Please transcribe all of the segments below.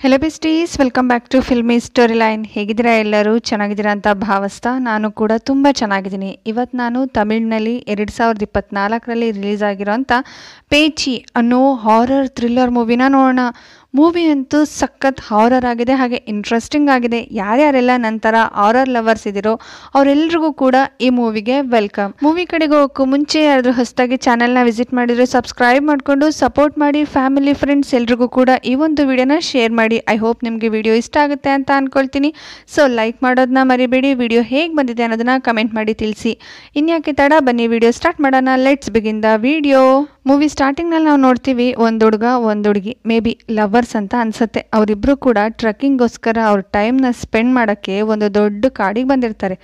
Hello besties, welcome back to filmy story line. ಹೇಗಿದ್ದೀರಾ? ಎಲ್ಲರೂ ಚೆನ್ನಾಗಿದ್ದೀರಾ ಅಂತ ಭಾವಿಸ್ತಾ ನಾನು ಕೂಡ ತುಂಬ ಚೆನ್ನಾಗಿದ್ದೀನಿ. ಇವತ್ತು ನಾನು ತಮಿಳಿನಲ್ಲಿ 2024ರಲ್ಲಿ ರಿಲೀಸ್ ಆಗಿರೋಂಥ ಪೇಚಿ ಅನ್ನೋ ಹಾರರ್ ಥ್ರಿಲ್ಲರ್ ಮೂವಿನ ನೋಡೋಣ. ಮೂವಿ ಅಂತೂ ಸಖತ್ ಹಾರರ್ ಆಗಿದೆ, ಹಾಗೆ ಇಂಟ್ರೆಸ್ಟಿಂಗ್ ಆಗಿದೆ. ಯಾರ್ಯಾರೆಲ್ಲ ನಂತರ ಹಾರರ್ ಲವರ್ಸ್ ಇದ್ದೀರೋ ಅವರೆಲ್ಲರಿಗೂ ಕೂಡ ಈ ಮೂವಿಗೆ ವೆಲ್ಕಮ್. ಮೂವಿ ಕಡೆಗೆ ಹೋಗೋಕ್ಕೂ ಮುಂಚೆ ಯಾರಾದರೂ ಹೊಸದಾಗಿ ಚಾನೆಲ್ನ ವಿಸಿಟ್ ಮಾಡಿದರೆ ಸಬ್ಸ್ಕ್ರೈಬ್ ಮಾಡಿಕೊಂಡು ಸಪೋರ್ಟ್ ಮಾಡಿ. ಫ್ಯಾಮಿಲಿ ಫ್ರೆಂಡ್ಸ್ ಎಲ್ರಿಗೂ ಕೂಡ ಈ ಒಂದು ವಿಡಿಯೋನ ಶೇರ್ ಮಾಡಿ. ಐ ಹೋಪ್ ನಿಮಗೆ ವಿಡಿಯೋ ಇಷ್ಟ ಆಗುತ್ತೆ ಅಂತ ಅಂದ್ಕೊಳ್ತೀನಿ. ಸೊ ಲೈಕ್ ಮಾಡೋದನ್ನ ಮರಿಬೇಡಿ. ವಿಡಿಯೋ ಹೇಗೆ ಬಂದಿದೆ ಅನ್ನೋದನ್ನ ಕಮೆಂಟ್ ಮಾಡಿ ತಿಳಿಸಿ. ಇನ್ಯಾಕೆ ತಡ, ಬನ್ನಿ ವಿಡಿಯೋ ಸ್ಟಾರ್ಟ್ ಮಾಡೋಣ. Let's begin the video. Movie ಸ್ಟಾರ್ಟಿಂಗ್ನಲ್ಲಿ ನಾವು ನೋಡ್ತೀವಿ ಒಂದು ಹುಡುಗ ಒಂದು ಹುಡುಗಿ, ಮೇ ಬಿ ಲವರ್ಸ್ ಅಂತ ಅನ್ಸುತ್ತೆ. ಅವರಿಬ್ರು ಕೂಡ ಟ್ರೆಕ್ಕಿಂಗ್ಗೋಸ್ಕರ ಅವ್ರ ಟೈಮ್ನ ಸ್ಪೆಂಡ್ ಮಾಡೋಕ್ಕೆ ಒಂದು ದೊಡ್ಡ ಕಾಡಿಗೆ ಬಂದಿರ್ತಾರೆ.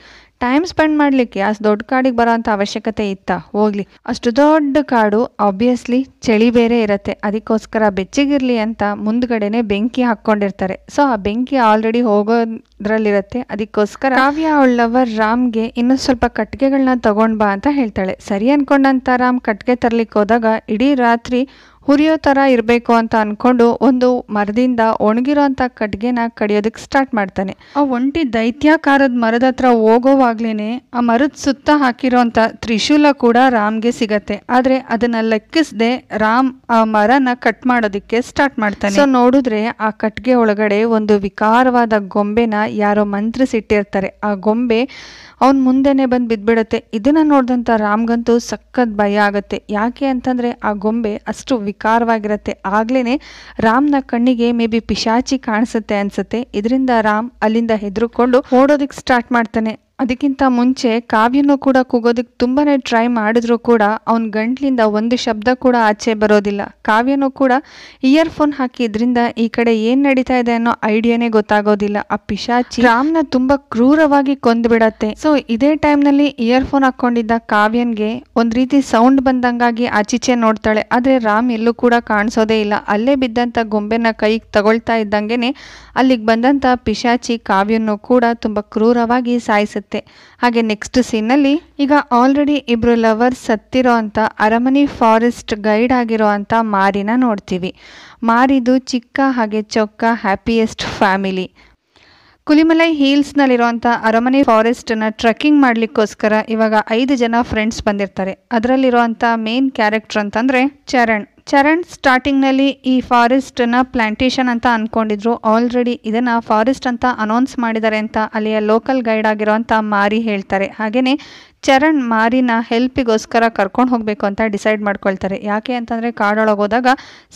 ಟೈಮ್ ಸ್ಪೆಂಡ್ ಮಾಡಲಿಕ್ಕೆ ಅಷ್ಟು ದೊಡ್ಡ ಕಾಡಿಗೆ ಬರೋ ಅಂಥ ಅವಶ್ಯಕತೆ ಇತ್ತಾ? ಹೋಗ್ಲಿ, ಅಷ್ಟು ದೊಡ್ಡ ಕಾಡು ಆಬ್ವಿಯಸ್ಲಿ ಚಳಿ ಬೇರೆ ಇರುತ್ತೆ. ಅದಕ್ಕೋಸ್ಕರ ಬೆಚ್ಚಗಿರಲಿ ಅಂತ ಮುಂದ್ಗಡೆನೆ ಬೆಂಕಿ ಹಾಕ್ಕೊಂಡಿರ್ತಾರೆ. ಸೊ ಆ ಬೆಂಕಿ ಆಲ್ರೆಡಿ ಹೋಗೋದ್ರಲ್ಲಿರುತ್ತೆ. ಅದಕ್ಕೋಸ್ಕರ ಕಾವ್ಯ ಅವಳ ಲವರ್ ರಾಮ್ಗೆ ಇನ್ನೊಂದು ಸ್ವಲ್ಪ ಕಟ್ಟಿಗೆಗಳನ್ನ ತಗೊಂಡ್ ಬಾ ಅಂತ ಹೇಳ್ತಾಳೆ. ಸರಿ ಅನ್ಕೊಂಡಂತ ರಾಮ್ ಕಟ್ಟಿಗೆ ತರ್ಲಿಕ್ಕೆ ಹೋದಾಗ ಇಡೀ ರಾತ್ರಿ ಹುರಿಯೋ ಥರ ಇರಬೇಕು ಅಂತ ಅಂದ್ಕೊಂಡು ಒಂದು ಮರದಿಂದ ಒಣಗಿರೋ ಅಂಥ ಕಟ್ಟಿಗೆನ ಕಡಿಯೋದಕ್ಕೆ ಸ್ಟಾರ್ಟ್ ಮಾಡ್ತಾನೆ. ಆ ಒಂಟಿ ದೈತ್ಯಾಕಾರದ ಮರದ ಹತ್ರ ಹೋಗೋವಾಗ್ಲೇ ಆ ಮರದ ಸುತ್ತ ಹಾಕಿರೋಂಥ ತ್ರಿಶೂಲ ಕೂಡ ರಾಮ್ಗೆ ಸಿಗತ್ತೆ. ಆದರೆ ಅದನ್ನ ಲೆಕ್ಕಿಸದೆ ರಾಮ್ ಆ ಮರನ ಕಟ್ ಮಾಡೋದಕ್ಕೆ ಸ್ಟಾರ್ಟ್ ಮಾಡ್ತಾನೆ. ಸೊ ನೋಡಿದ್ರೆ ಆ ಕಟ್ಟಿಗೆ ಒಳಗಡೆ ಒಂದು ವಿಕಾರವಾದ ಗೊಂಬೆನ ಯಾರೋ ಮಂತ್ರಿಸಿಟ್ಟಿರ್ತಾರೆ. ಆ ಗೊಂಬೆ ಅವನ್ ಮುಂದೆನೆ ಬಂದು ಬಿದ್ಬಿಡುತ್ತೆ. ಇದನ್ನ ನೋಡಿದಂಥ ರಾಮ್ಗಂತೂ ಸಖತ್ ಭಯ ಆಗುತ್ತೆ. ಯಾಕೆ ಅಂತಂದ್ರೆ ಆ ಗೊಂಬೆ ಅಷ್ಟು ವಿಕಾರವಾಗಿರುತ್ತೆ. ಆಗ್ಲೇನೆ ರಾಮ್ನ ಕಣ್ಣಿಗೆ ಮೇ ಬಿ ಪಿಶಾಚಿ ಕಾಣಿಸುತ್ತೆ ಅನ್ಸುತ್ತೆ. ಇದರಿಂದ ರಾಮ್ ಅಲ್ಲಿಂದ ಹೆದರ್ಕೊಂಡು ಓಡೋದಕ್ಕೆ ಸ್ಟಾರ್ಟ್ ಮಾಡ್ತಾನೆ. ಅದಕ್ಕಿಂತ ಮುಂಚೆ ಕಾವ್ಯನೂ ಕೂಡ ಕೂಗೋದಕ್ಕೆ ತುಂಬಾನೇ ಟ್ರೈ ಮಾಡಿದ್ರು ಕೂಡ ಅವನ ಗಂಟ್ಲಿಂದ ಒಂದು ಶಬ್ದ ಕೂಡ ಆಚೆ ಬರೋದಿಲ್ಲ. ಕಾವ್ಯನೂ ಕೂಡ ಇಯರ್ಫೋನ್ ಹಾಕಿದ್ರಿಂದ ಈ ಕಡೆ ಏನ್ ನಡೀತಾ ಇದೆ ಅನ್ನೋ ಐಡಿಯಾನೇ ಗೊತ್ತಾಗೋದಿಲ್ಲ. ಆ ಪಿಶಾಚಿ ರಾಮ್ನ ತುಂಬಾ ಕ್ರೂರವಾಗಿ ಕೊಂದ್ಬಿಡತ್ತೆ. ಸೊ ಇದೇ ಟೈಮ್ನಲ್ಲಿ ಇಯರ್ಫೋನ್ ಹಾಕೊಂಡಿದ್ದ ಕಾವ್ಯನ್ಗೆ ಒಂದ್ ರೀತಿ ಸೌಂಡ್ ಬಂದಂಗಾಗಿ ಆಚೀಚೆ ನೋಡ್ತಾಳೆ. ಆದ್ರೆ ರಾಮ್ ಎಲ್ಲೂ ಕೂಡ ಕಾಣಿಸೋದೇ ಇಲ್ಲ. ಅಲ್ಲೇ ಬಿದ್ದಂತ ಗೊಂಬೆನ ಕೈಗೆ ತಗೊಳ್ತಾ ಇದ್ದಂಗೆನೆ ಅಲ್ಲಿಗೆ ಬಂದಂತ ಪಿಶಾಚಿ ಕಾವ್ಯನೂ ಕೂಡ ತುಂಬಾ ಕ್ರೂರವಾಗಿ ಸಾಯಿಸುತ್ತೆ. ಹಾಗೆ ನೆಕ್ಸ್ಟ್ ಸೀನಲ್ಲಿ ಈಗ ಆಲ್ರೆಡಿ ಇಬ್ರು ಲವರ್ಸ್ ಸತ್ತಿರೋ ಅಂತ ಅರಮನೆ ಫಾರೆಸ್ಟ್ ಗೈಡ್ ಆಗಿರೋ ಅಂತ ಮಾರಿನ ನೋಡ್ತೀವಿ. ಮಾರಿದು ಚಿಕ್ಕ ಹಾಗೆ ಚೊಕ್ಕ ಹ್ಯಾಪಿಯೆಸ್ಟ್ ಫ್ಯಾಮಿಲಿ. ಕುಲಿಮಲೈ ಹಿಲ್ಸ್ನಲ್ಲಿರುವಂಥ ಅರಮನೆ ಫಾರೆಸ್ಟನ್ನು ಟ್ರೆಕ್ಕಿಂಗ್ ಮಾಡಲಿಕ್ಕೋಸ್ಕರ ಇವಾಗ 5 ಜನ ಫ್ರೆಂಡ್ಸ್ ಬಂದಿರ್ತಾರೆ. ಅದರಲ್ಲಿರುವಂಥ ಮೇನ್ ಕ್ಯಾರೆಕ್ಟರ್ ಅಂತಂದರೆ ಚರಣ್ ಸ್ಟಾರ್ಟಿಂಗ್ನಲ್ಲಿ ಈ ಫಾರೆಸ್ಟನ್ನು ಪ್ಲಾಂಟೇಶನ್ ಅಂತ ಅಂದ್ಕೊಂಡಿದ್ರು. ಆಲ್ರೆಡಿ ಇದನ್ನು ಫಾರೆಸ್ಟ್ ಅಂತ ಅನೌನ್ಸ್ ಮಾಡಿದ್ದಾರೆ ಅಂತ ಅಲ್ಲಿಯ ಲೋಕಲ್ ಗೈಡ್ ಆಗಿರೋಂಥ ಮಾರಿ ಹೇಳ್ತಾರೆ. ಹಾಗೆಯೇ ಚರಣ್ ಮಾರಿನ ಹೆಲ್ಪಿಗೋಸ್ಕರ ಕರ್ಕೊಂಡು ಹೋಗಬೇಕು ಅಂತ ಡಿಸೈಡ್ ಮಾಡ್ಕೊಳ್ತಾರೆ. ಯಾಕೆ ಅಂತಂದರೆ ಕಾಡೊಳಗೆ ಹೋದಾಗ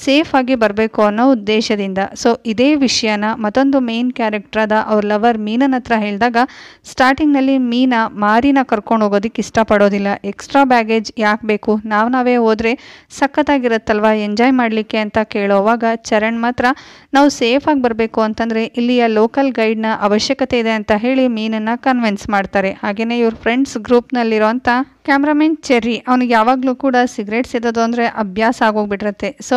ಸೇಫ್ ಆಗಿ ಬರಬೇಕು ಅನ್ನೋ ಉದ್ದೇಶದಿಂದ. ಸೊ ಇದೇ ವಿಷಯನ ಮತ್ತೊಂದು ಮೇನ್ ಕ್ಯಾರೆಕ್ಟರ್ ಆದ ಅವ್ರ ಲವರ್ ಮೀನನ ಹತ್ರ ಹೇಳಿದಾಗ ಸ್ಟಾರ್ಟಿಂಗ್ನಲ್ಲಿ ಮೀನಾ ಮಾರಿನ ಕರ್ಕೊಂಡು ಹೋಗೋದಕ್ಕೆ ಇಷ್ಟಪಡೋದಿಲ್ಲ. ಎಕ್ಸ್ಟ್ರಾ ಬ್ಯಾಗೇಜ್ ಯಾಕೆ ಬೇಕು, ನಾವೇ ಹೋದರೆ ಸಖತ್ತಾಗಿರುತ್ತಲ್ವ ಎಂಜಾಯ್ ಮಾಡಲಿಕ್ಕೆ ಅಂತ ಕೇಳೋವಾಗ ಚರಣ್ ಮಾತ್ರ ನಾವು ಸೇಫಾಗಿ ಬರಬೇಕು ಅಂತಂದರೆ ಇಲ್ಲಿಯ ಲೋಕಲ್ ಗೈಡ್ನ ಅವಶ್ಯಕತೆ ಇದೆ ಅಂತ ಹೇಳಿ ಮೀನನ್ನು ಕನ್ವಿನ್ಸ್ ಮಾಡ್ತಾರೆ. ಹಾಗೆಯೇ ಇವ್ರ ಫ್ರೆಂಡ್ಸ್ ಗ್ರೂಪ್ನಲ್ಲಿರೋಂಥ ಕ್ಯಾಮ್ರಾಮನ್ ಚೆರ್ರಿ, ಅವನಿಗೆ ಯಾವಾಗಲೂ ಕೂಡ ಸಿಗರೇಟ್ ಸೇದೋದು ಅಂದರೆ ಅಭ್ಯಾಸ ಆಗೋಗ್ಬಿಟ್ಟಿರುತ್ತೆ. ಸೊ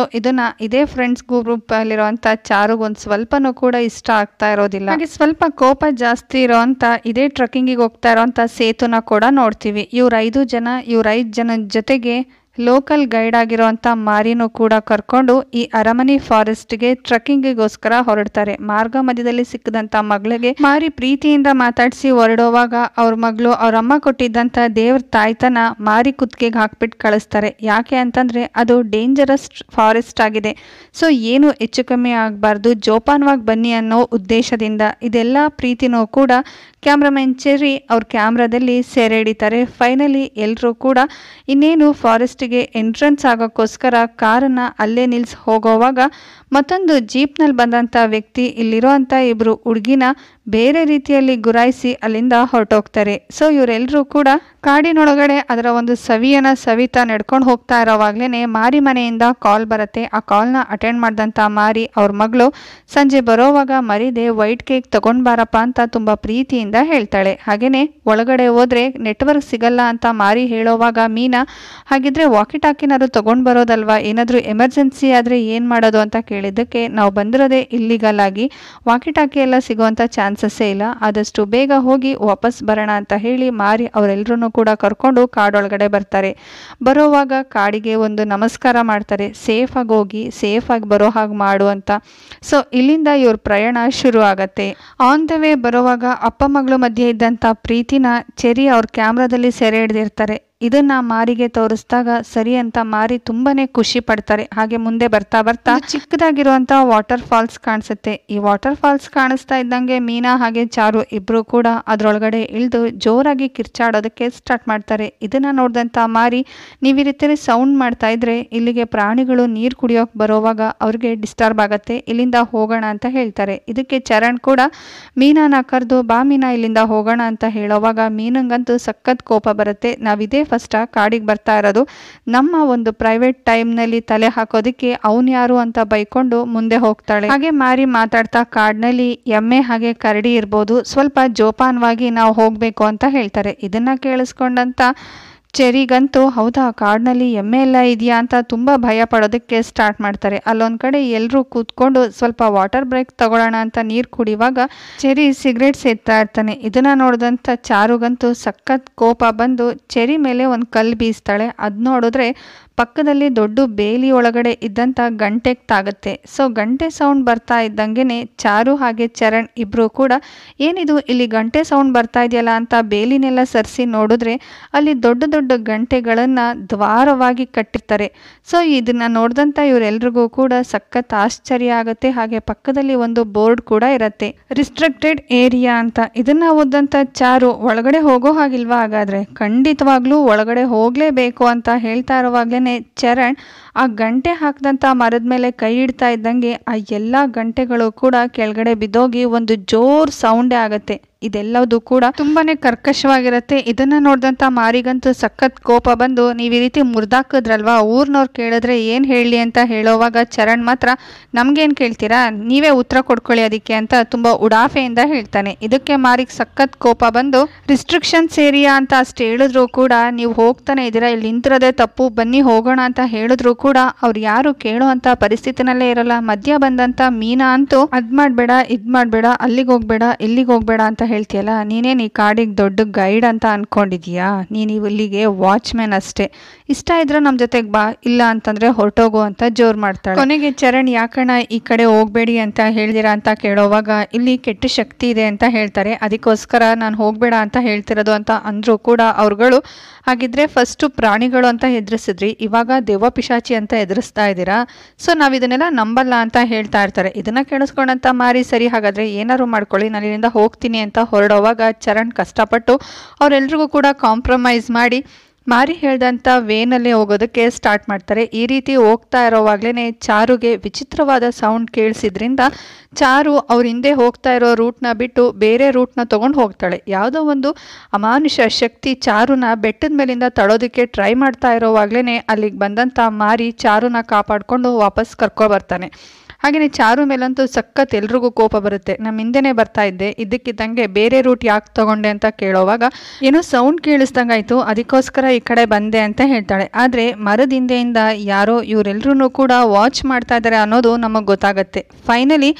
ಇದೇ ಫ್ರೆಂಡ್ಸ್ ಗ್ರೂಪ್ ಅಲ್ಲಿರೋಂಥ ಚಾರುಗ್ ಒಂದು ಸ್ವಲ್ಪನೂ ಕೂಡ ಇಷ್ಟ ಆಗ್ತಾ ಇರೋದಿಲ್ಲ. ಹಾಗೆ ಸ್ವಲ್ಪ ಕೋಪ ಜಾಸ್ತಿ ಇರೋಂಥ ಇದೇ ಟ್ರೆಕ್ಕಿಂಗಿಗೆ ಹೋಗ್ತಾ ಇರೋಂಥ ಸೇತುನ ಕೂಡ ನೋಡ್ತೀವಿ. ಇವ್ರ 5 ಜನ ಜೊತೆಗೆ ಲೋಕಲ್ ಗೈಡ್ ಆಗಿರೋಂಥ ಮಾರಿನೂ ಕೂಡ ಕರ್ಕೊಂಡು ಈ ಅರಮನೆ ಫಾರೆಸ್ಟ್ಗೆ ಟ್ರೆಕ್ಕಿಂಗಿಗೋಸ್ಕರ ಹೊರಡ್ತಾರೆ. ಮಾರ್ಗ ಮಧ್ಯದಲ್ಲಿ ಸಿಕ್ಕದಂಥ ಮಗಳಿಗೆ ಮಾರಿ ಪ್ರೀತಿಯಿಂದ ಮಾತಾಡಿಸಿ ಹೊರಡೋವಾಗ ಅವ್ರ ಮಗಳು ಅವ್ರ ಅಮ್ಮ ಕೊಟ್ಟಿದ್ದಂಥ ದೇವ್ರ ತಾಯ್ತನ ಮಾರಿ ಕುತ್ತಿಗೆಗೆ ಹಾಕ್ಬಿಟ್ಟು ಕಳಿಸ್ತಾರೆ. ಯಾಕೆ ಅಂತಂದರೆ ಅದು ಡೇಂಜರಸ್ ಫಾರೆಸ್ಟ್ ಆಗಿದೆ. ಸೊ ಏನು ಹೆಚ್ಚು ಕಮ್ಮಿ ಆಗಬಾರ್ದು, ಜೋಪಾನವಾಗಿ ಬನ್ನಿ ಅನ್ನೋ ಉದ್ದೇಶದಿಂದ ಇದೆಲ್ಲ ಪ್ರೀತಿನೂ ಕೂಡ ಕ್ಯಾಮ್ರಾಮನ್ ಚೆರ್ರಿ ಅವ್ರ ಕ್ಯಾಮ್ರಾದಲ್ಲಿ ಸೆರೆ ಹಿಡಿತಾರೆ. ಫೈನಲಿ ಎಲ್ಲರೂ ಕೂಡ ಇನ್ನೇನು ಫಾರೆಸ್ಟಿಗೆ ಎಂಟ್ರೆನ್ಸ್ ಆಗೋಕ್ಕೋಸ್ಕರ ಕಾರನ್ನು ಅಲ್ಲೇ ನಿಲ್ಲಿಸಿ ಹೋಗೋವಾಗ ಮತ್ತೊಂದು ಜೀಪ್ನಲ್ಲಿ ಬಂದಂಥ ವ್ಯಕ್ತಿ ಇಲ್ಲಿರೋ ಅಂಥ ಇಬ್ಬರು ಹುಡುಗಿನ ಬೇರೆ ರೀತಿಯಲ್ಲಿ ಗುರಾಯಿಸಿ ಅಲ್ಲಿಂದ ಹೊರಟೋಗ್ತಾರೆ. ಸೊ ಇವರೆಲ್ಲರೂ ಕೂಡ ಕಾಡಿನೊಳಗಡೆ ಅದರ ಒಂದು ಸವಿತಾ ನಡ್ಕೊಂಡು ಹೋಗ್ತಾ ಇರೋವಾಗ್ಲೇ ಮಾರಿ ಮನೆಯಿಂದ ಕಾಲ್ ಬರುತ್ತೆ. ಆ ಕಾಲ್ನ ಅಟೆಂಡ್ ಮಾಡಿದಂಥ ಮಾರಿ ಅವ್ರ ಮಗಳು ಸಂಜೆ ಬರೋವಾಗ ಮರಿದೆ ವೈಟ್ ಕೇಕ್ ತಗೊಂಡ್ ಬಾರಪ್ಪ ಅಂತ ತುಂಬ ಪ್ರೀತಿಯಿಂದ ಹೇಳ್ತಾಳೆ. ಹಾಗೇನೆ ಒಳಗಡೆ ಹೋದ್ರೆ ನೆಟ್ವರ್ಕ್ ಸಿಗಲ್ಲ ಅಂತ ಮಾರಿ ಹೇಳೋವಾಗ ಮೀನಾ ಹಾಗಿದ್ರೆ ವಾಕಿ ಟಾಕಿನಾದ್ರು ತಗೊಂಡ್ ಬರೋದಲ್ವಾ, ಏನಾದರೂ ಎಮರ್ಜೆನ್ಸಿ ಆದರೆ ಏನು ಮಾಡೋದು ಅಂತ ಕೇಳಿದ್ದಕ್ಕೆ ನಾವು ಬಂದಿರೋದೇ ಇಲ್ಲಿಗಲ್ ಆಗಿ ವಾಕಿ ಟಾಕಿ ಎಲ್ಲ ಸಿಗುವಂಥ ಚಾನ್ಸ್ ಚಾನ್ಸಸ್ಸೇ ಇಲ್ಲ. ಆದಷ್ಟು ಬೇಗ ಹೋಗಿ ವಾಪಸ್ ಬರೋಣ ಅಂತ ಹೇಳಿ ಮಾರಿ ಅವರೆಲ್ಲರೂ ಕೂಡ ಕರ್ಕೊಂಡು ಕಾಡೊಳಗಡೆ ಬರ್ತಾರೆ. ಬರೋವಾಗ ಕಾಡಿಗೆ ಒಂದು ನಮಸ್ಕಾರ ಮಾಡ್ತಾರೆ, ಸೇಫಾಗಿ ಹೋಗಿ ಸೇಫಾಗಿ ಬರೋ ಹಾಗೆ ಮಾಡು ಅಂತ. ಸೊ ಇಲ್ಲಿಂದ ಇವ್ರ ಪ್ರಯಾಣ ಶುರು ಆಗತ್ತೆ. ಆನ್ ದ ವೇ ಬರೋವಾಗ ಅಪ್ಪ ಮಗಳು ಮಧ್ಯೆ ಇದ್ದಂಥ ಪ್ರೀತಿನ ಚೆರಿ ಅವ್ರ ಕ್ಯಾಮ್ರಾದಲ್ಲಿ ಸೆರೆ ಹಿಡ್ದಿರ್ತಾರೆ. ಇದನ್ನ ಮಾರಿಗೆ ತೋರಿಸಿದಾಗ ಸರಿ ಅಂತ ಮಾರಿ ತುಂಬಾನೇ ಖುಷಿ ಪಡ್ತಾರೆ. ಹಾಗೆ ಮುಂದೆ ಬರ್ತಾ ಬರ್ತಾ ಚಿಕ್ಕದಾಗಿರುವಂತ ವಾಟರ್ ಫಾಲ್ಸ್ ಕಾಣಿಸುತ್ತೆ. ಈ ವಾಟರ್ ಫಾಲ್ಸ್ ಕಾಣಿಸ್ತಾ ಇದ್ದಂಗೆ ಮೀನಾ ಹಾಗೆ ಚಾರು ಇಬ್ರು ಕೂಡ ಅದ್ರೊಳಗಡೆ ಇಳಿದು ಜೋರಾಗಿ ಕಿರ್ಚಾಡೋದಕ್ಕೆ ಸ್ಟಾರ್ಟ್ ಮಾಡ್ತಾರೆ. ಇದನ್ನ ನೋಡಿದಂತ ಮಾರಿ, ನೀವು ಈ ರೀತಿ ಸೌಂಡ್ ಮಾಡ್ತಾ ಇದ್ರೆ ಇಲ್ಲಿಗೆ ಪ್ರಾಣಿಗಳು ನೀರು ಕುಡಿಯೋಕೆ ಬರೋವಾಗ ಅವ್ರಿಗೆ ಡಿಸ್ಟರ್ಬ್ ಆಗತ್ತೆ, ಇಲ್ಲಿಂದ ಹೋಗೋಣ ಅಂತ ಹೇಳ್ತಾರೆ. ಇದಕ್ಕೆ ಚರಣ್ ಕೂಡ ಮೀನಾನ ಕರೆದು ಬಾ ಮೀನಾ ಇಲ್ಲಿಂದ ಹೋಗೋಣ ಅಂತ ಹೇಳೋವಾಗ ಮೀನಂಗಂತೂ ಸಖತ್ ಕೋಪ ಬರುತ್ತೆ. ನಾವಿದೇ ಫಸ್ಟ್ ಕಾಡಿಗೆ ಬರ್ತಾ ಇರೋದು, ನಮ್ಮ ಒಂದು ಪ್ರೈವೇಟ್ ಟೈಮ್ನಲ್ಲಿ ತಲೆ ಹಾಕೋದಿಕ್ಕೆ ಅವನು ಯಾರು ಅಂತ ಬೈಕೊಂಡು ಮುಂದೆ ಹೋಗ್ತಾಳೆ. ಹಾಗೆ ಮಾರಿ ಮಾತಾಡ್ತಾ ಕಾಡಿನಲ್ಲಿ ಎಮ್ಮೆ ಹಾಗೆ ಕರಡಿ ಇರ್ಬೋದು, ಸ್ವಲ್ಪ ಜೋಪಾನವಾಗಿ ನಾವು ಹೋಗ್ಬೇಕು ಅಂತ ಹೇಳ್ತಾರೆ. ಇದನ್ನ ಕೇಳಿಸ್ಕೊಂಡಂತ ಚೆರಿಗಂತೂ ಹೌದಾ ಕಾಡಿನಲ್ಲಿ ಎಮ್ಮೆ ಎಲ್ಲ ಇದೆಯಾ ಅಂತ ತುಂಬ ಭಯ ಪಡೋದಕ್ಕೆ ಸ್ಟಾರ್ಟ್ ಮಾಡ್ತಾರೆ. ಅಲ್ಲೊಂದು ಕಡೆ ಎಲ್ಲರೂ ಕೂತ್ಕೊಂಡು ಸ್ವಲ್ಪ ವಾಟರ್ ಬ್ರೇಕ್ ತಗೊಳ್ಳೋಣ ಅಂತ ನೀರು ಕುಡಿಯುವಾಗ ಚೆರಿ ಸಿಗರೇಟ್ ಸೇದ್ತಾ ಇರ್ತಾನೆ. ಇದನ್ನ ನೋಡಿದಂಥ ಚಾರುಗಂತೂ ಸಖತ್ ಕೋಪ ಬಂದು ಚೆರಿ ಮೇಲೆ ಒಂದು ಕಲ್ಲು ಬೀಸ್ತಾಳೆ. ಅದು ನೋಡಿದ್ರೆ ಪಕ್ಕದಲ್ಲಿ ದೊಡ್ಡ ಬೇಲಿ ಒಳಗಡೆ ಇದ್ದಂಥ ಗಂಟೆಗೆ ತಾಗುತ್ತೆ. ಸೊ ಗಂಟೆ ಸೌಂಡ್ ಬರ್ತಾ ಇದ್ದಂಗೆನೆ ಚಾರು ಹಾಗೆ ಚರಣ್ ಇಬ್ರು ಕೂಡ ಏನಿದು ಇಲ್ಲಿ ಗಂಟೆ ಸೌಂಡ್ ಬರ್ತಾ ಇದೆಯಲ್ಲ ಅಂತ ಬೇಲಿನೆಲ್ಲ ಸರಿಸಿ ನೋಡಿದ್ರೆ ಅಲ್ಲಿ ದೊಡ್ಡ ದೊಡ್ಡ ಗಂಟೆಗಳನ್ನು ದ್ವಾರವಾಗಿ ಕಟ್ಟಿರ್ತಾರೆ. ಸೊ ಇದನ್ನ ನೋಡಿದಂಥ ಇವರೆಲ್ರಿಗೂ ಕೂಡ ಸಖತ್ ಆಶ್ಚರ್ಯ ಆಗುತ್ತೆ. ಹಾಗೆ ಪಕ್ಕದಲ್ಲಿ ಒಂದು ಬೋರ್ಡ್ ಕೂಡ ಇರುತ್ತೆ, ರಿಸ್ಟ್ರಿಕ್ಟೆಡ್ ಏರಿಯಾ ಅಂತ. ಇದನ್ನ ಓದಂಥ ಚಾರು ಒಳಗಡೆ ಹೋಗೋ ಹಾಗಿಲ್ವಾ, ಹಾಗಾದ್ರೆ ಖಂಡಿತವಾಗ್ಲೂ ಒಳಗಡೆ ಹೋಗ್ಲೇಬೇಕು ಅಂತ ಹೇಳ್ತಾ ಇರುವಾಗ್ಲೇನೆ ಚರಣ್ ಆ ಗಂಟೆ ಹಾಕಿದಂಥ ಮರದ ಮೇಲೆ ಕೈ ಇಡ್ತಾ ಇದ್ದಂಗೆ ಆ ಎಲ್ಲ ಗಂಟೆಗಳು ಕೂಡ ಕೆಳಗಡೆ ಬಿದ್ದೋಗಿ ಒಂದು ಜೋರ್ ಸೌಂಡೇ ಆಗತ್ತೆ. ಇದೆಲ್ಲದೂ ಕೂಡ ತುಂಬಾನೇ ಕರ್ಕಶವಾಗಿರುತ್ತೆ. ಇದನ್ನ ನೋಡಿದಂಥ ಮಾರಿಗಂತೂ ಸಖತ್ ಕೋಪ ಬಂದು, ನೀವು ಈ ರೀತಿ ಮುರಿದಾಕಿದ್ರಲ್ವಾ, ಊರ್ನವ್ರು ಕೇಳಿದ್ರೆ ಏನು ಹೇಳಲಿ ಅಂತ ಹೇಳೋವಾಗ ಚರಣ್ ಮಾತ್ರ ನಮ್ಗೇನು ಕೇಳ್ತೀರಾ, ನೀವೇ ಉತ್ತರ ಕೊಡ್ಕೊಳ್ಳಿ ಅದಕ್ಕೆ ಅಂತ ತುಂಬ ಉಡಾಫೆಯಿಂದ ಹೇಳ್ತಾನೆ. ಇದಕ್ಕೆ ಮಾರಿಗೆ ಸಖತ್ ಕೋಪ ಬಂದು, ರಿಸ್ಟ್ರಿಕ್ಷನ್ಸ್ ಏರಿಯಾ ಅಂತ ಅಷ್ಟು ಹೇಳಿದ್ರು ಕೂಡ ನೀವು ಹೋಗ್ತಾನೆ ಇದ್ದೀರಾ, ಇಲ್ಲಿ ನಿಂತಿರೋದೇ ತಪ್ಪು, ಬನ್ನಿ ಹೋಗೋಣ ಅಂತ ಹೇಳಿದ್ರು ಕೂಡ ಅವ್ರು ಯಾರು ಕೇಳೋ ಅಂತ ಪರಿಸ್ಥಿತಿನಲ್ಲೇ ಇರಲ್ಲ. ಮಧ್ಯ ಬಂದಂಥ ಮೀನಾ ಅಂತೂ ಅದ್ ಮಾಡಬೇಡ ಇದ್ ಮಾಡಬೇಡ, ಅಲ್ಲಿಗೆ ಹೋಗ್ಬೇಡ ಇಲ್ಲಿಗೆ ಹೋಗ್ಬೇಡ ಅಂತ ಹೇಳ್ತೀಯಲ್ಲ, ನೀನೇನು ಈ ಕಾಡಿಗೆ ದೊಡ್ಡ ಗೈಡ್ ಅಂತ ಅನ್ಕೊಂಡಿದೀಯಾ, ನೀನು ಇಲ್ಲಿಗೆ ವಾಚ್ಮ್ಯಾನ್ ಅಷ್ಟೇ, ಇಷ್ಟ ಇದ್ರೆ ನಮ್ಮ ಜೊತೆಗೆ ಬಾ, ಇಲ್ಲ ಅಂತಂದ್ರೆ ಹೊರಟೋಗು ಅಂತ ಜೋರ್ ಮಾಡ್ತಾಳೆ. ಕೊನೆಗೆ ಚರಣ್ ಯಾಕಣ್ಣ ಈ ಕಡೆ ಹೋಗ್ಬೇಡಿ ಅಂತ ಹೇಳ್ದಿರಾ ಅಂತ ಕೇಳೋವಾಗ ಇಲ್ಲಿ ಕೆಟ್ಟ ಶಕ್ತಿ ಇದೆ ಅಂತ ಹೇಳ್ತಾರೆ, ಅದಕ್ಕೋಸ್ಕರ ನಾನು ಹೋಗ್ಬೇಡ ಅಂತ ಹೇಳ್ತಿರೋದು ಅಂತ ಅಂದ್ರು ಕೂಡ ಅವ್ರುಗಳು. ಹಾಗಿದ್ರೆ ಫಸ್ಟ್ ಪ್ರಾಣಿಗಳು ಅಂತ ಎದುರಿಸಿದ್ರಿ, ಇವಾಗ ದೆವ್ವ ಪಿಶಾಚಿ ಅಂತ ಎದುರಿಸ್ತಾ ಇದ್ದೀರಾ, ಸೊ ನಾವ್ ಇದನ್ನೆಲ್ಲ ನಂಬಲ್ಲ ಅಂತ ಹೇಳ್ತಾ ಇರ್ತಾರೆ. ಇದನ್ನ ಕೇಳಿಸ್ಕೊಂಡಂತ ಮಾರಿ, ಸರಿ ಹಾಗಾದ್ರೆ ಏನಾರು ಮಾಡ್ಕೊಳ್ಳಿ, ನಾನು ಇಲ್ಲಿಂದ ಹೋಗ್ತೀನಿ ಅಂತ ಹೊರಡೋವಾಗ ಚರಣ್ ಕಷ್ಟಪಟ್ಟು ಅವರೆಲ್ರಿಗೂ ಕೂಡ ಕಾಂಪ್ರಮೈಸ್ ಮಾಡಿ ಮಾರಿ ಹೇಳ್ದಂಥ ವೇನಲ್ಲೇ ಹೋಗೋದಕ್ಕೆ ಸ್ಟಾರ್ಟ್ ಮಾಡ್ತಾರೆ. ಈ ರೀತಿ ಹೋಗ್ತಾ ಇರೋವಾಗ್ಲೇ ಚಾರುಗೆ ವಿಚಿತ್ರವಾದ ಸೌಂಡ್ ಕೇಳಿಸಿದ್ರಿಂದ ಚಾರು ಅವ್ರ ಹಿಂದೆ ಹೋಗ್ತಾ ಇರೋ ರೂಟ್ನ ಬಿಟ್ಟು ಬೇರೆ ರೂಟ್ನ ತೊಗೊಂಡು ಹೋಗ್ತಾಳೆ. ಯಾವುದೋ ಒಂದು ಅಮಾನುಷ ಶಕ್ತಿ ಚಾರುನ ಬೆಟ್ಟದ ಮೇಲಿಂದ ತಳೋದಕ್ಕೆ ಟ್ರೈ ಮಾಡ್ತಾ ಇರೋವಾಗ್ಲೇ ಅಲ್ಲಿಗೆ ಬಂದಂಥ ಮಾರಿ ಚಾರುನ ಕಾಪಾಡಿಕೊಂಡು ವಾಪಸ್ ಕರ್ಕೊ ಬರ್ತಾನೆ. ಹಾಗೆಯೇ ಚಾರು ಮೇಲಂತೂ ಸಖತ್ ಎಲ್ರಿಗೂ ಕೋಪ ಬರುತ್ತೆ. ನಮ್ಮ ಹಿಂದೆನೇ ಬರ್ತಾ ಇದ್ದೆ, ಇದ್ದಕ್ಕಿದ್ದಂಗೆ ಬೇರೆ ರೂಟ್ ಯಾಕೆ ತಗೊಂಡೆ ಅಂತ ಕೇಳೋವಾಗ ಏನೋ ಸೌಂಡ್ ಕೇಳಿಸ್ದಂಗಾಯ್ತು, ಅದಕ್ಕೋಸ್ಕರ ಈ ಕಡೆ ಬಂದೆ ಅಂತ ಹೇಳ್ತಾಳೆ. ಆದರೆ ಮರದ ಹಿಂದೆಯಿಂದ ಯಾರೋ ಇವರೆಲ್ಲರೂ ಕೂಡ ವಾಚ್ ಮಾಡ್ತಾ ಇದ್ದಾರೆ ಅನ್ನೋದು ನಮಗೆ ಗೊತ್ತಾಗತ್ತೆ. ಫೈನಲಿ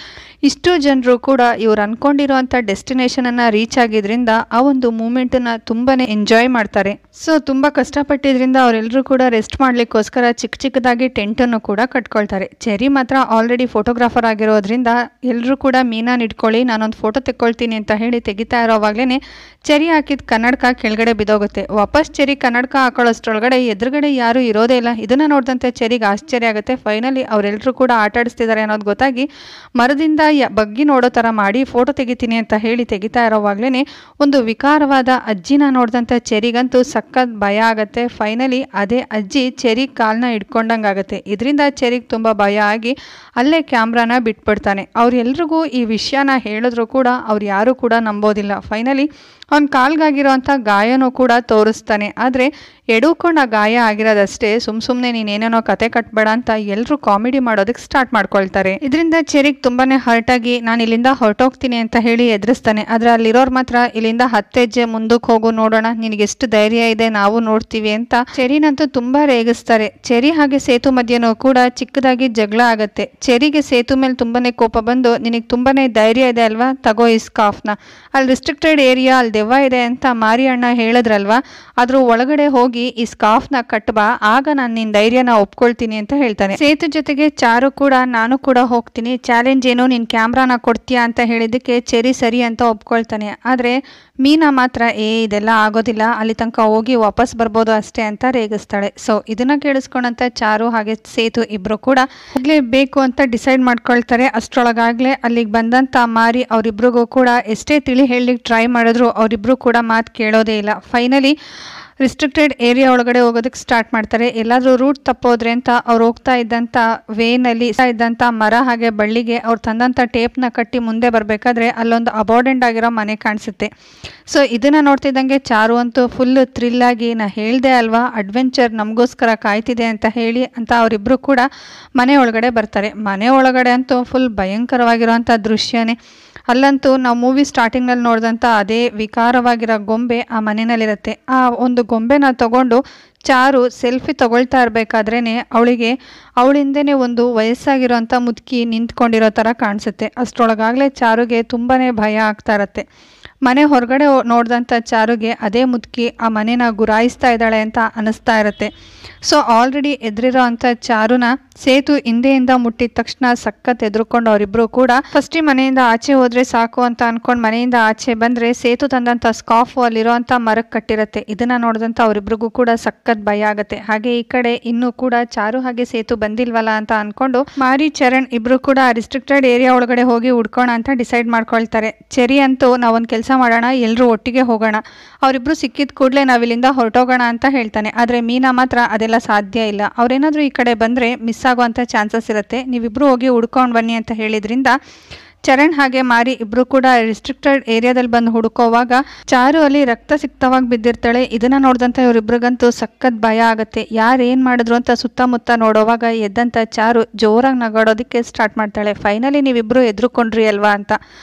ಇಷ್ಟು ಜನರು ಕೂಡ ಇವ್ರು ಅನ್ಕೊಂಡಿರುವಂಥ ಡೆಸ್ಟಿನೇಷನನ್ನು ರೀಚ್ ಆಗಿದ್ರಿಂದ ಆ ಒಂದು ಮೂಮೆಂಟನ್ನು ತುಂಬಾ ಎಂಜಾಯ್ ಮಾಡ್ತಾರೆ. ಸೊ ತುಂಬ ಕಷ್ಟಪಟ್ಟಿದ್ರಿಂದ ಅವರೆಲ್ಲರೂ ಕೂಡ ರೆಸ್ಟ್ ಮಾಡಲಿಕ್ಕೋಸ್ಕರ ಚಿಕ್ಕ ಚಿಕ್ಕದಾಗಿ ಟೆಂಟನ್ನು ಕೂಡ ಕಟ್ಕೊಳ್ತಾರೆ. ಚೆರಿ ಮಾತ್ರ ಆಲ್ರೆಡಿ ಫೋಟೋಗ್ರಾಫರ್ ಆಗಿರೋದ್ರಿಂದ ಎಲ್ಲರೂ ಕೂಡ ಮೀನಾನ ಇಟ್ಕೊಳ್ಳಿ, ನಾನೊಂದು ಫೋಟೋ ತೆಕ್ಕೊಳ್ತೀನಿ ಅಂತ ಹೇಳಿ ತೆಗಿತಾ ಇರೋವಾಗ್ಲೇ ಚೆರಿ ಹಾಕಿದ ಕನ್ನಡಕ ಕೆಳಗಡೆ ಬಿದ್ದೋಗುತ್ತೆ. ವಾಪಸ್ ಚೆರಿ ಕನ್ನಡಕ ಹಾಕೊಳ್ಳೋಷ್ಟ್ರೊಳಗಡೆ ಎದುರುಗಡೆ ಯಾರು ಇರೋದೇ ಇಲ್ಲ. ಇದನ್ನು ನೋಡಿದಂತೆ ಚೆರಿಗೆ ಆಶ್ಚರ್ಯ ಆಗುತ್ತೆ. ಫೈನಲಿ ಅವರೆಲ್ಲರೂ ಕೂಡ ಆಟ ಆಡಿಸ್ತಿದ್ದಾರೆ ಅನ್ನೋದು ಗೊತ್ತಾಗಿ ಮರದಿಂದ ಬಗ್ಗಿ ನೋಡೋ ಥರ ಮಾಡಿ ಫೋಟೋ ತೆಗಿತೀನಿ ಅಂತ ಹೇಳಿ ತೆಗಿತಾ ಇರೋವಾಗ್ಲೇ ಒಂದು ವಿಕಾರವಾದ ಅಜ್ಜಿನ ನೋಡಿದಂಥ ಚೆರಿಗಂತೂ ಸಖತ್ ಭಯ ಆಗುತ್ತೆ. ಫೈನಲಿ ಅದೇ ಅಜ್ಜಿ ಚೆರಿ ಕಾಲನ್ನ ಹಿಡ್ಕೊಂಡಂಗೆ ಆಗುತ್ತೆ. ಇದರಿಂದ ಚೆರಿಗೆ ತುಂಬ ಭಯ ಆಗಿ ಅಲ್ಲೇ ಕ್ಯಾಮ್ರಾನ ಬಿಟ್ಬಿಡ್ತಾನೆ. ಅವ್ರೆಲ್ರಿಗೂ ಈ ವಿಷಯನ ಹೇಳಿದ್ರು ಕೂಡ ಅವ್ರು ಯಾರೂ ಕೂಡ ನಂಬೋದಿಲ್ಲ. ಫೈನಲಿ ಅವ್ನ ಕಾಲ್ಗಾಗಿರೋಂಥ ಗಾಯನೂ ಕೂಡ ತೋರಿಸ್ತಾನೆ. ಆದರೆ ಎಡುಕೊಂಡ ಗಾಯ ಆಗಿರೋದಷ್ಟೇ, ಸುಮ್ಮನೆ ನೀನೇನೇನೋ ಕತೆ ಕಟ್ಬೇಡ ಅಂತ ಎಲ್ಲರೂ ಕಾಮಿಡಿ ಮಾಡೋದಕ್ಕೆ ಸ್ಟಾರ್ಟ್ ಮಾಡ್ಕೊಳ್ತಾರೆ. ಇದರಿಂದ ಚೆರಿಗೆ ತುಂಬಾನೇ ಹರ್ಟ್ ಆಗಿ ನಾನು ಇಲ್ಲಿಂದ ಹೊರಟೋಗ್ತೀನಿ ಅಂತ ಹೇಳಿ ಎದುರಿಸ್ತಾನೆ. ಆದರೆ ಅಲ್ಲಿರೋರು ಮಾತ್ರ ಇಲ್ಲಿಂದ 10 ಹೆಜ್ಜೆ ಮುಂದಕ್ಕೆ ಹೋಗು, ನೋಡೋಣ ನಿನಗೆ ಎಷ್ಟು ಧೈರ್ಯ ಇದೆ, ನಾವು ನೋಡ್ತೀವಿ ಅಂತ ಚೆರಿನಂತೂ ತುಂಬಾ ರೇಗಿಸ್ತಾರೆ. ಚೆರಿ ಹಾಗೆ ಸೇತು ಮಧ್ಯನೂ ಕೂಡ ಚಿಕ್ಕದಾಗಿ ಜಗಳ ಆಗತ್ತೆ. ಚೆರಿ ಅಲ್ಲಿಗೆ ಸೇತು ಮೇಲೆ ತುಂಬಾನೇ ಕೋಪ ಬಂದು, ನಿನಗೆ ತುಂಬಾನೇ ಧೈರ್ಯ ಇದೆ ಅಲ್ವಾ, ತಗೋ ಈ ಸ್ಕಾರ್ಫ್ನ, ಅಲ್ಲಿ ರಿಸ್ಟ್ರಿಕ್ಟೆಡ್ ಏರಿಯಾ, ಅಲ್ಲಿ ದೆವ್ವ ಇದೆ ಅಂತ ಮಾರಿ ಅಣ್ಣ ಹೇಳಿದ್ರಲ್ವಾ, ಅದ್ರ ಒಳಗಡೆ ಹೋಗಿ ಈ ಸ್ಕಾರ್ಫ್ನ ಕಟ್ಬಾ, ಆಗ ನಾನು ನಿನ್ನ ಧೈರ್ಯನ ಒಪ್ಕೊಳ್ತೀನಿ ಅಂತ ಹೇಳ್ತಾನೆ. ಸೇತು ಜೊತೆಗೆ ಚಾರು ಕೂಡ ನಾನು ಕೂಡ ಹೋಗ್ತೀನಿ, ಚಾಲೆಂಜ್ ಏನು, ನಿನ್ನ ಕ್ಯಾಮ್ರಾನ ಕೊಡ್ತೀಯಾ ಅಂತ ಹೇಳಿದ್ದಕ್ಕೆ ಚೆರಿ ಸರಿ ಅಂತ ಒಪ್ಕೊಳ್ತಾನೆ. ಆದರೆ ಮೀನಾ ಮಾತ್ರ ಇದೆಲ್ಲ ಆಗೋದಿಲ್ಲ, ಅಲ್ಲಿ ತನಕ ಹೋಗಿ ವಾಪಸ್ ಬರ್ಬೋದು ಅಷ್ಟೇ ಅಂತ ರೇಗಿಸ್ತಾಳೆ. ಸೊ ಇದನ್ನ ಕೇಳಿಸ್ಕೊಂಡಂತ ಚಾರು ಹಾಗೆ ಸೇತು ಇಬ್ರು ಕೂಡ ಹೋಗ್ಲೇಬೇಕು ಅಂತ ಡಿಸೈಡ್ ಮಾಡ್ಕೊಳ್ತಾರೆ. ಅಷ್ಟರೊಳಗಾಗ್ಲೇ ಅಲ್ಲಿಗೆ ಬಂದಂತ ಮಾರಿ ಅವರಿಬ್ರಿಗೂ ಕೂಡ ಎಷ್ಟೇ ತಿಳಿ ಹೇಳಲಿಕ್ಕೆ ಟ್ರೈ ಮಾಡಿದ್ರು ಅವರಿಬ್ರು ಕೂಡ ಮಾತು ಕೇಳೋದೇ ಇಲ್ಲ. ಫೈನಲಿ ರಿಸ್ಟ್ರಿಕ್ಟೆಡ್ ಏರಿಯಾ ಒಳಗಡೆ ಹೋಗೋದಕ್ಕೆ ಸ್ಟಾರ್ಟ್ ಮಾಡ್ತಾರೆ. ಎಲ್ಲಾದರೂ ರೂಟ್ ತಪ್ಪೋದ್ರೆ ಅಂತ ಅವ್ರು ಹೋಗ್ತಾ ಇದ್ದಂಥ ವೇನಲ್ಲಿ ಇದ್ದಂಥ ಮರ ಹಾಗೆ ಬಳ್ಳಿಗೆ ಅವ್ರು ತಂದಂಥ ಟೇಪ್ನ ಕಟ್ಟಿ ಮುಂದೆ ಬರಬೇಕಾದ್ರೆ ಅಲ್ಲೊಂದು ಅಬಾರ್ಡೆಂಟ್ ಆಗಿರೋ ಮನೆ ಕಾಣಿಸುತ್ತೆ. ಸೊ ಇದನ್ನು ನೋಡ್ತಿದ್ದಂಗೆ ಚಾರು ಅಂತೂ ಫುಲ್ಲು ಥ್ರಿಲ್ಲಾಗಿ, ನಾ ಹೇಳ್ದೆ ಅಲ್ವಾ ಅಡ್ವೆಂಚರ್ ನಮಗೋಸ್ಕರ ಕಾಯ್ತಿದೆ ಅಂತ ಹೇಳಿ ಅಂತ ಅವರಿಬ್ಬರು ಕೂಡ ಮನೆ ಒಳಗಡೆ ಬರ್ತಾರೆ. ಮನೆ ಒಳಗಡೆ ಅಂತೂ ಫುಲ್ ಭಯಂಕರವಾಗಿರೋಂಥ ದೃಶ್ಯನೇ. ಅಲ್ಲಂತೂ ನಾವು ಮೂವಿ ಸ್ಟಾರ್ಟಿಂಗ್ನಲ್ಲಿ ನೋಡಿದಂಥ ಅದೇ ವಿಕಾರವಾಗಿರೋ ಗೊಂಬೆ ಆ ಮನೆಯಲ್ಲಿರುತ್ತೆ. ಆ ಒಂದು ಗೊಂಬೆನ ತಗೊಂಡು ಚಾರು ಸೆಲ್ಫಿ ತಗೊಳ್ತಾ ಇರಬೇಕಾದ್ರೇ ಅವಳಿಂದನೇ ಒಂದು ವಯಸ್ಸಾಗಿರೋಂಥ ಮುದುಕಿ ನಿಂತ್ಕೊಂಡಿರೋ ಥರ ಕಾಣಿಸುತ್ತೆ. ಅಷ್ಟರೊಳಗಾಗಲೇ ಚಾರುಗೆ ತುಂಬಾ ಭಯ ಆಗ್ತಾ ಇರತ್ತೆ. ಮನೆ ಹೊರಗಡೆ ನೋಡಿದಂಥ ಚಾರುಗೆ ಅದೇ ಮುದುಕಿ ಆ ಮನೆನ ಗುರಾಯಿಸ್ತಾ ಇದ್ದಾಳೆ ಅಂತ ಅನಿಸ್ತಾ ಇರುತ್ತೆ. ಸೊ ಆಲ್ರೆಡಿ ಎದುರಿರೋ ಅಂಥ ಚಾರುನ ಸೇತು ಹಿಂದೆಯಿಂದ ಮುಟ್ಟಿದ ತಕ್ಷಣ ಸಖತ್ ಎದುರುಕೊಂಡು ಅವರಿಬ್ರು ಕೂಡ ಫಸ್ಟ್ ಮನೆಯಿಂದ ಆಚೆ ಹೋದ್ರೆ ಸಾಕು ಅಂತ ಅನ್ಕೊಂಡು ಮನೆಯಿಂದ ಆಚೆ ಬಂದ್ರೆ ಸೇತು ತಂದಂಥ ಸ್ಕಾಫು ಅಲ್ಲಿರೋಂಥ ಮರಕ್ಕೆ ಕಟ್ಟಿರುತ್ತೆ. ಇದನ್ನ ನೋಡಿದಂಥ ಅವರಿಬ್ರಿಗೂ ಕೂಡ ಸಖತ್ ಭಯ ಆಗುತ್ತೆ. ಹಾಗೆ ಈ ಕಡೆ ಇನ್ನೂ ಕೂಡ ಚಾರು ಹಾಗೆ ಸೇತು ಬಂದಿಲ್ವಲ್ಲ ಅಂತ ಅನ್ಕೊಂಡು ಮಾರಿ ಚರಣ್ ಇಬ್ರು ಕೂಡ ರಿಸ್ಟ್ರಿಕ್ಟೆಡ್ ಏರಿಯಾ ಒಳಗಡೆ ಹೋಗಿ ಹುಡ್ಕೋಣ ಅಂತ ಡಿಸೈಡ್ ಮಾಡ್ಕೊಳ್ತಾರೆ. ಚೆರಿ ಅಂತೂ ನಾವೊಂದು ಕೆಲಸ ಮಾಡೋಣ, ಎಲ್ಲರೂ ಒಟ್ಟಿಗೆ ಹೋಗೋಣ, ಅವರಿಬ್ರು ಸಿಕ್ಕಿದ ಕೂಡಲೇ ನಾವಿಲ್ಲಿಂದ ಹೊರಟೋಗೋಣ ಅಂತ ಹೇಳ್ತಾನೆ. ಆದರೆ ಮೀನಾ ಮಾತ್ರ ಅದೆಲ್ಲ ಸಾಧ್ಯ ಇಲ್ಲ, ಅವ್ರೇನಾದರೂ ಈ ಕಡೆ ಬಂದರೆ ಮಿಸ್ ಆಗುವಂಥ ಚಾನ್ಸಸ್ ಇರುತ್ತೆ, ನೀವಿಬ್ರು ಹೋಗಿ ಹುಡ್ಕೊಂಡು ಬನ್ನಿ ಅಂತ ಹೇಳಿದ್ರಿಂದ ಚರಣ್ ಹಾಗೆ ಮಾರಿ ಇಬ್ರು ಕೂಡ ರಿಸ್ಟ್ರಿಕ್ಟೆಡ್ ಏರಿಯಾದಲ್ಲಿ ಬಂದು ಹುಡುಕೋವಾಗ ಚಾರು ಅಲ್ಲಿ ರಕ್ತ ಸಿಕ್ತವಾಗಿ ಬಿದ್ದಿರ್ತಾಳೆ. ಇದನ್ನ ನೋಡಿದಂಥ ಇವರಿಬ್ರಿಗಂತೂ ಸಖತ್ ಭಯ ಆಗುತ್ತೆ. ಯಾರು ಏನು ಮಾಡಿದ್ರು ಅಂತ ಸುತ್ತಮುತ್ತ ನೋಡೋವಾಗ ಎದ್ದಂಥ ಚಾರು ಜೋರಾಗಿ ನಗಾಡೋದಕ್ಕೆ ಸ್ಟಾರ್ಟ್ ಮಾಡ್ತಾಳೆ. ಫೈನಲಿ ನೀವಿಬ್ರು ಎದುರುಕೊಂಡ್ರಿ ಅಲ್ವಾ ಅಂತ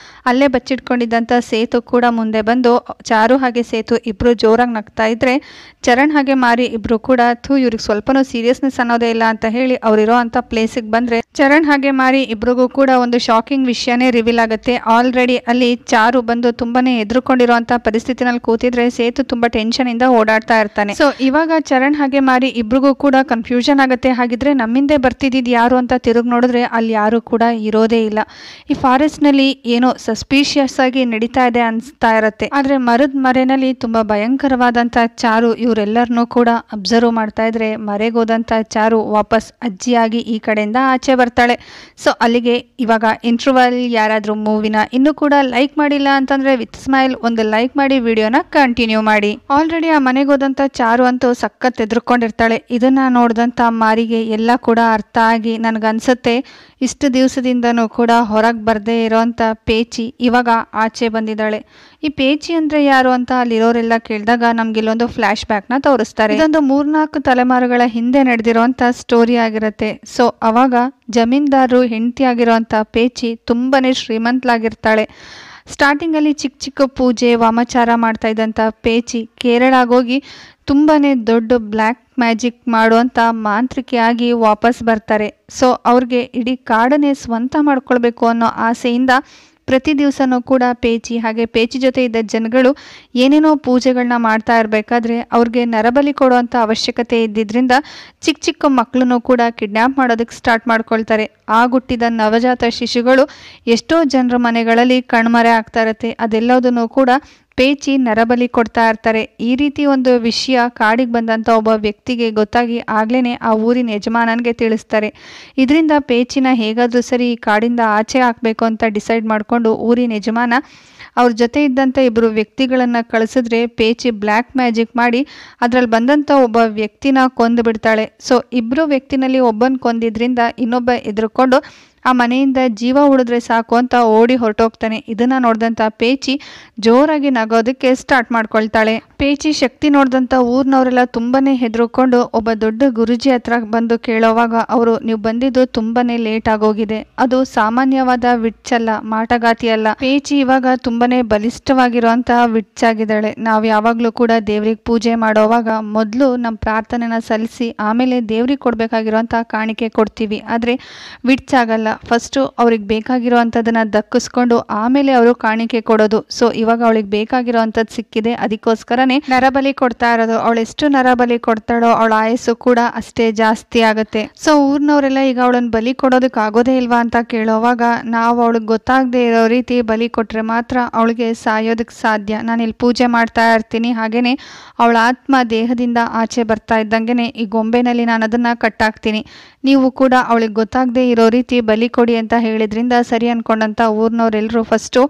ಅಲ್ಲೇ ಬಚ್ಚಿಟ್ಕೊಂಡಿದ್ದಂಥ ಸೇತು ಕೂಡ ಮುಂದೆ ಬಂದು ಚಾರು ಹಾಗೆ ಸೇತು ಇಬ್ರು ಜೋರಾಗಿ ನಗ್ತಾ ಇದ್ರೆ ಚರಣ್ ಹಾಗೆ ಮಾರಿ ಇಬ್ರು ಕೂಡ ಇವ್ರಿಗೆ ಸ್ವಲ್ಪನೂ ಸೀರಿಯಸ್ನೆಸ್ ಅನ್ನೋದೇ ಇಲ್ಲ ಅಂತ ಹೇಳಿ ಅವರಿರೋ ಅಂಥ ಪ್ಲೇಸಿಗೆ ಬಂದರೆ ಚರಣ್ ಹಾಗೆ ಮಾರಿ ಇಬ್ರಿಗೂ ಕೂಡ ಒಂದು ಶಾಕಿಂಗ್ ವಿಷಯನೇ ರಿವೀಲ್ ಆಗುತ್ತೆ. ಆಲ್ರೆಡಿ ಅಲ್ಲಿ ಚಾರು ಬಂದು ತುಂಬಾನೇ ಎದುರುಕೊಂಡಿರುವಂಥ ಪರಿಸ್ಥಿತಿನಲ್ಲಿ ಕೂತಿದ್ರೆ ಸೇತು ತುಂಬಾ ಟೆನ್ಷನಿಂದ ಓಡಾಡ್ತಾ ಇರ್ತಾನೆ. ಸೊ ಇವಾಗ ಚರಣ್ ಹಾಗೆ ಮಾರಿ ಇಬ್ರಿಗೂ ಕೂಡ ಕನ್ಫ್ಯೂಷನ್ ಆಗುತ್ತೆ. ಹಾಗಿದ್ರೆ ನಮ್ಮಿಂದೆ ಬರ್ತಿದ್ದಿದ್ದು ಯಾರು ಅಂತ ತಿರುಗಿ ನೋಡಿದ್ರೆ ಅಲ್ಲಿ ಯಾರು ಕೂಡ ಇರೋದೇ ಇಲ್ಲ. ಈ ಫಾರೆಸ್ಟ್ನಲ್ಲಿ ಏನೋ ಸಸ್ಪೀಷಿಯಸ್ ಆಗಿ ನಡೀತಾ ಇದೆ ಅನಿಸ್ತಾ ಇರುತ್ತೆ. ಆದರೆ ಮರದ ಮರೆನಲ್ಲಿ ತುಂಬ ಭಯಂಕರವಾದಂಥ ಚಾರು ಇವರೆಲ್ಲರನ್ನೂ ಕೂಡ ಅಬ್ಸರ್ವ್ ಮಾಡ್ತಾ ಇದ್ರೆ ಮರೆಗೋದಂಥ ಚಾರು ವಾಪಸ್ ಅಜ್ಜಿಯಾಗಿ ಈ ಕಡೆಯಿಂದ ಆಚೆ ಬರ್ತಾಳೆ. ಸೊ ಅಲ್ಲಿಗೆ ಇವಾಗ ಇಂಟರ್ವಲ್. ಯಾರಾದರೂ ಮೂವಿನ ಇನ್ನೂ ಕೂಡ ಲೈಕ್ ಮಾಡಿಲ್ಲ ಅಂತಂದರೆ ವಿತ್ ಸ್ಮೈಲ್ ಒಂದು ಲೈಕ್ ಮಾಡಿ ವಿಡಿಯೋನ ಕಂಟಿನ್ಯೂ ಮಾಡಿ. ಆಲ್ರೆಡಿ ಆ ಮನೆಗೋದಂಥ ಚಾರು ಅಂತೂ ಸಖತ್ ಎದುರ್ಕೊಂಡಿರ್ತಾಳೆ. ಇದನ್ನು ನೋಡಿದಂಥ ಮಾರಿಗೆ ಎಲ್ಲ ಕೂಡ ಅರ್ಥ ಆಗಿ ನನಗನ್ಸುತ್ತೆ ಇಷ್ಟು ದಿವಸದಿಂದನೂ ಕೂಡ ಹೊರಗೆ ಬರದೇ ಇರೋವಂಥ ಪೇಚಿ ಇವಾಗ ಆಚೆ ಬಂದಿದ್ದಾಳೆ. ಈ ಪೇಚಿ ಅಂದರೆ ಯಾರು ಅಂತ ಅಲ್ಲಿರೋರೆಲ್ಲ ಕೇಳಿದಾಗ ನಮ್ಗೆ ಇಲ್ಲೊಂದು ಫ್ಲ್ಯಾಶ್ ಬ್ಯಾಕ್ನ ತೋರಿಸ್ತಾರೆ. ಇದೊಂದು 3-4 ತಲೆಮಾರುಗಳ ಹಿಂದೆ ನಡೆದಿರೋಂಥ ಸ್ಟೋರಿ ಆಗಿರುತ್ತೆ. ಸೊ ಅವಾಗ ಜಮೀನ್ದಾರರು ಹೆಂಡತಿ ಆಗಿರೋಂಥ ಪೇಚಿ ತುಂಬಾನೇ ಶ್ರೀಮಂತಲಾಗಿರ್ತಾಳೆ. ಸ್ಟಾರ್ಟಿಂಗಲ್ಲಿ ಚಿಕ್ಕ ಚಿಕ್ಕ ಪೂಜೆ ವಾಮಾಚಾರ ಮಾಡ್ತಾ ಇದ್ದಂಥ ಪೇಚಿ ಕೇರಳಾಗೋಗಿ ತುಂಬಾನೇ ದೊಡ್ಡ ಬ್ಲ್ಯಾಕ್ ಮ್ಯಾಜಿಕ್ ಮಾಡುವಂಥ ಮಾಂತ್ರಿಕೆಯಾಗಿ ವಾಪಸ್ ಬರ್ತಾರೆ. ಸೊ ಅವ್ರಿಗೆ ಇಡೀ ಕಾಡನ್ನೇ ಸ್ವಂತ ಮಾಡ್ಕೊಳ್ಬೇಕು ಅನ್ನೋ ಆಸೆಯಿಂದ ಪ್ರತಿ ದಿವಸನೂ ಕೂಡ ಪೇಚಿ ಹಾಗೆ ಪೇಚಿ ಜೊತೆ ಇದ್ದ ಜನಗಳು ಏನೇನೋ ಪೂಜೆಗಳನ್ನ ಮಾಡ್ತಾ ಇರಬೇಕಾದ್ರೆ ಅವ್ರಿಗೆ ನರಬಲಿ ಕೊಡುವಂಥ ಅವಶ್ಯಕತೆ ಇದ್ದಿದ್ದರಿಂದ ಚಿಕ್ಕ ಚಿಕ್ಕ ಮಕ್ಕಳನ್ನು ಕೂಡ ಕಿಡ್ನ್ಯಾಪ್ ಮಾಡೋದಕ್ಕೆ ಸ್ಟಾರ್ಟ್ ಮಾಡ್ಕೊಳ್ತಾರೆ. ಆಗುಟ್ಟಿದ ನವಜಾತ ಶಿಶುಗಳು ಎಷ್ಟೋ ಜನರ ಮನೆಗಳಲ್ಲಿ ಕಣ್ಮರೆ ಆಗ್ತಾ ಇರುತ್ತೆ. ಅದೆಲ್ಲದನ್ನು ಕೂಡ ಪೇಚಿ ನರಬಲಿ ಕೊಡ್ತಾ ಇರ್ತಾರೆ. ಈ ರೀತಿ ಒಂದು ವಿಷಯ ಕಾಡಿಗೆ ಬಂದಂಥ ಒಬ್ಬ ವ್ಯಕ್ತಿಗೆ ಗೊತ್ತಾಗಿ ಆಗ್ಲೇ ಆ ಊರಿನ ಯಜಮಾನನಿಗೆ ತಿಳಿಸ್ತಾರೆ. ಇದರಿಂದ ಪೇಚಿನ ಹೇಗಾದರೂ ಸರಿ ಈ ಕಾಡಿಂದ ಆಚೆ ಹಾಕಬೇಕು ಅಂತ ಡಿಸೈಡ್ ಮಾಡಿಕೊಂಡು ಊರಿನ ಯಜಮಾನ ಅವ್ರ ಜೊತೆ ಇದ್ದಂಥ ಇಬ್ಬರು ವ್ಯಕ್ತಿಗಳನ್ನು ಕಳಿಸಿದ್ರೆ ಪೇಚಿ ಬ್ಲ್ಯಾಕ್ ಮ್ಯಾಜಿಕ್ ಮಾಡಿ ಅದರಲ್ಲಿ ಬಂದಂಥ ಒಬ್ಬ ವ್ಯಕ್ತಿನ ಕೊಂದು ಬಿಡ್ತಾಳೆ. ಸೊ ಇಬ್ಬರು ವ್ಯಕ್ತಿನಲ್ಲಿ ಒಬ್ಬನ ಕೊಂದಿದ್ರಿಂದ ಇನ್ನೊಬ್ಬ ಎದುರುಕೊಂಡು ಆ ಮನೆಯಿಂದ ಜೀವ ಉಳಿದ್ರೆ ಸಾಕು ಅಂತ ಓಡಿ ಹೊರಟೋಗ್ತಾನೆ. ಇದನ್ನ ನೋಡಿದಂಥ ಪೇಚಿ ಜೋರಾಗಿ ನಗೋದಕ್ಕೆ ಸ್ಟಾರ್ಟ್ ಮಾಡ್ಕೊಳ್ತಾಳೆ. ಪೇಚಿ ಶಕ್ತಿ ನೋಡಿದಂಥ ಊರಿನವರೆಲ್ಲ ತುಂಬಾನೇ ಹೆದರ್ಕೊಂಡು ಒಬ್ಬ ದೊಡ್ಡ ಗುರುಜಿ ಹತ್ರ ಬಂದು ಕೇಳೋವಾಗ ಅವರು ನೀವು ಬಂದಿದ್ದು ತುಂಬಾನೇ ಲೇಟ್ ಆಗೋಗಿದೆ, ಅದು ಸಾಮಾನ್ಯವಾದ ವಿಟ್ಚ್ ಅಲ್ಲ, ಮಾಟಗಾತಿ ಅಲ್ಲ. ಪೇಚಿ ಇವಾಗ ತುಂಬಾನೇ ಬಲಿಷ್ಠವಾಗಿರುವಂತಹ ವಿಟ್ಚ್ ಆಗಿದ್ದಾಳೆ. ನಾವು ಯಾವಾಗಲೂ ಕೂಡ ದೇವ್ರಿಗೆ ಪೂಜೆ ಮಾಡೋವಾಗ ಮೊದಲು ನಮ್ಮ ಪ್ರಾರ್ಥನೆನ ಸಲ್ಲಿಸಿ ಆಮೇಲೆ ದೇವ್ರಿಗೆ ಕೊಡ್ಬೇಕಾಗಿರುವಂತಹ ಕಾಣಿಕೆ ಕೊಡ್ತೀವಿ. ಆದರೆ ವಿಟ್ಚ್ ಆಗಲ್ಲ. ಫಸ್ಟು ಅವ್ರಿಗೆ ಬೇಕಾಗಿರೋವಂಥದ್ದನ್ನು ದಕ್ಕಿಸ್ಕೊಂಡು ಆಮೇಲೆ ಅವರು ಕಾಣಿಕೆ ಕೊಡೋದು. ಸೊ ಇವಾಗ ಅವಳಿಗೆ ಬೇಕಾಗಿರೋವಂಥದ್ದು ಸಿಕ್ಕಿದೆ, ಅದಕ್ಕೋಸ್ಕರನೇ ನರಬಲಿ ಕೊಡ್ತಾ ಇರೋದು. ಅವಳು ಎಷ್ಟು ನರಬಲಿ ಕೊಡ್ತಾಳೋ ಅವಳ ಆಯಸ್ಸು ಕೂಡ ಅಷ್ಟೇ ಜಾಸ್ತಿ ಆಗುತ್ತೆ. ಸೊ ಊರಿನವರೆಲ್ಲ ಈಗ ಅವಳನ್ನು ಬಲಿ ಕೊಡೋದಕ್ಕೆ ಆಗೋದೇ ಇಲ್ವಾ ಅಂತ ಕೇಳೋವಾಗ, ನಾವು ಅವಳಿಗೆ ಗೊತ್ತಾಗದೆ ಇರೋ ರೀತಿ ಬಲಿ ಕೊಟ್ಟರೆ ಮಾತ್ರ ಅವಳಿಗೆ ಸಾಯೋದಕ್ಕೆ ಸಾಧ್ಯ. ನಾನು ಇಲ್ಲಿ ಪೂಜೆ ಮಾಡ್ತಾ ಇರ್ತೀನಿ, ಹಾಗೇನೆ ಅವಳ ಆತ್ಮ ದೇಹದಿಂದ ಆಚೆ ಬರ್ತಾ ಇದ್ದಂಗೆ ಈ ಗೊಂಬೆನಲ್ಲಿ ನಾನು ಅದನ್ನು ಕಟ್ಟಾಕ್ತೀನಿ, ನೀವು ಕೂಡ ಅವಳಿಗೆ ಗೊತ್ತಾಗದೆ ಇರೋ ರೀತಿ ಬಲಿ ಕೊಡಿ ಅಂತ ಹೇಳಿದ್ರಿಂದ ಸರಿ ಅನ್ಕೊಂಡಂತ ಊರಿನವರೆಲ್ಲರೂ ಫಸ್ಟು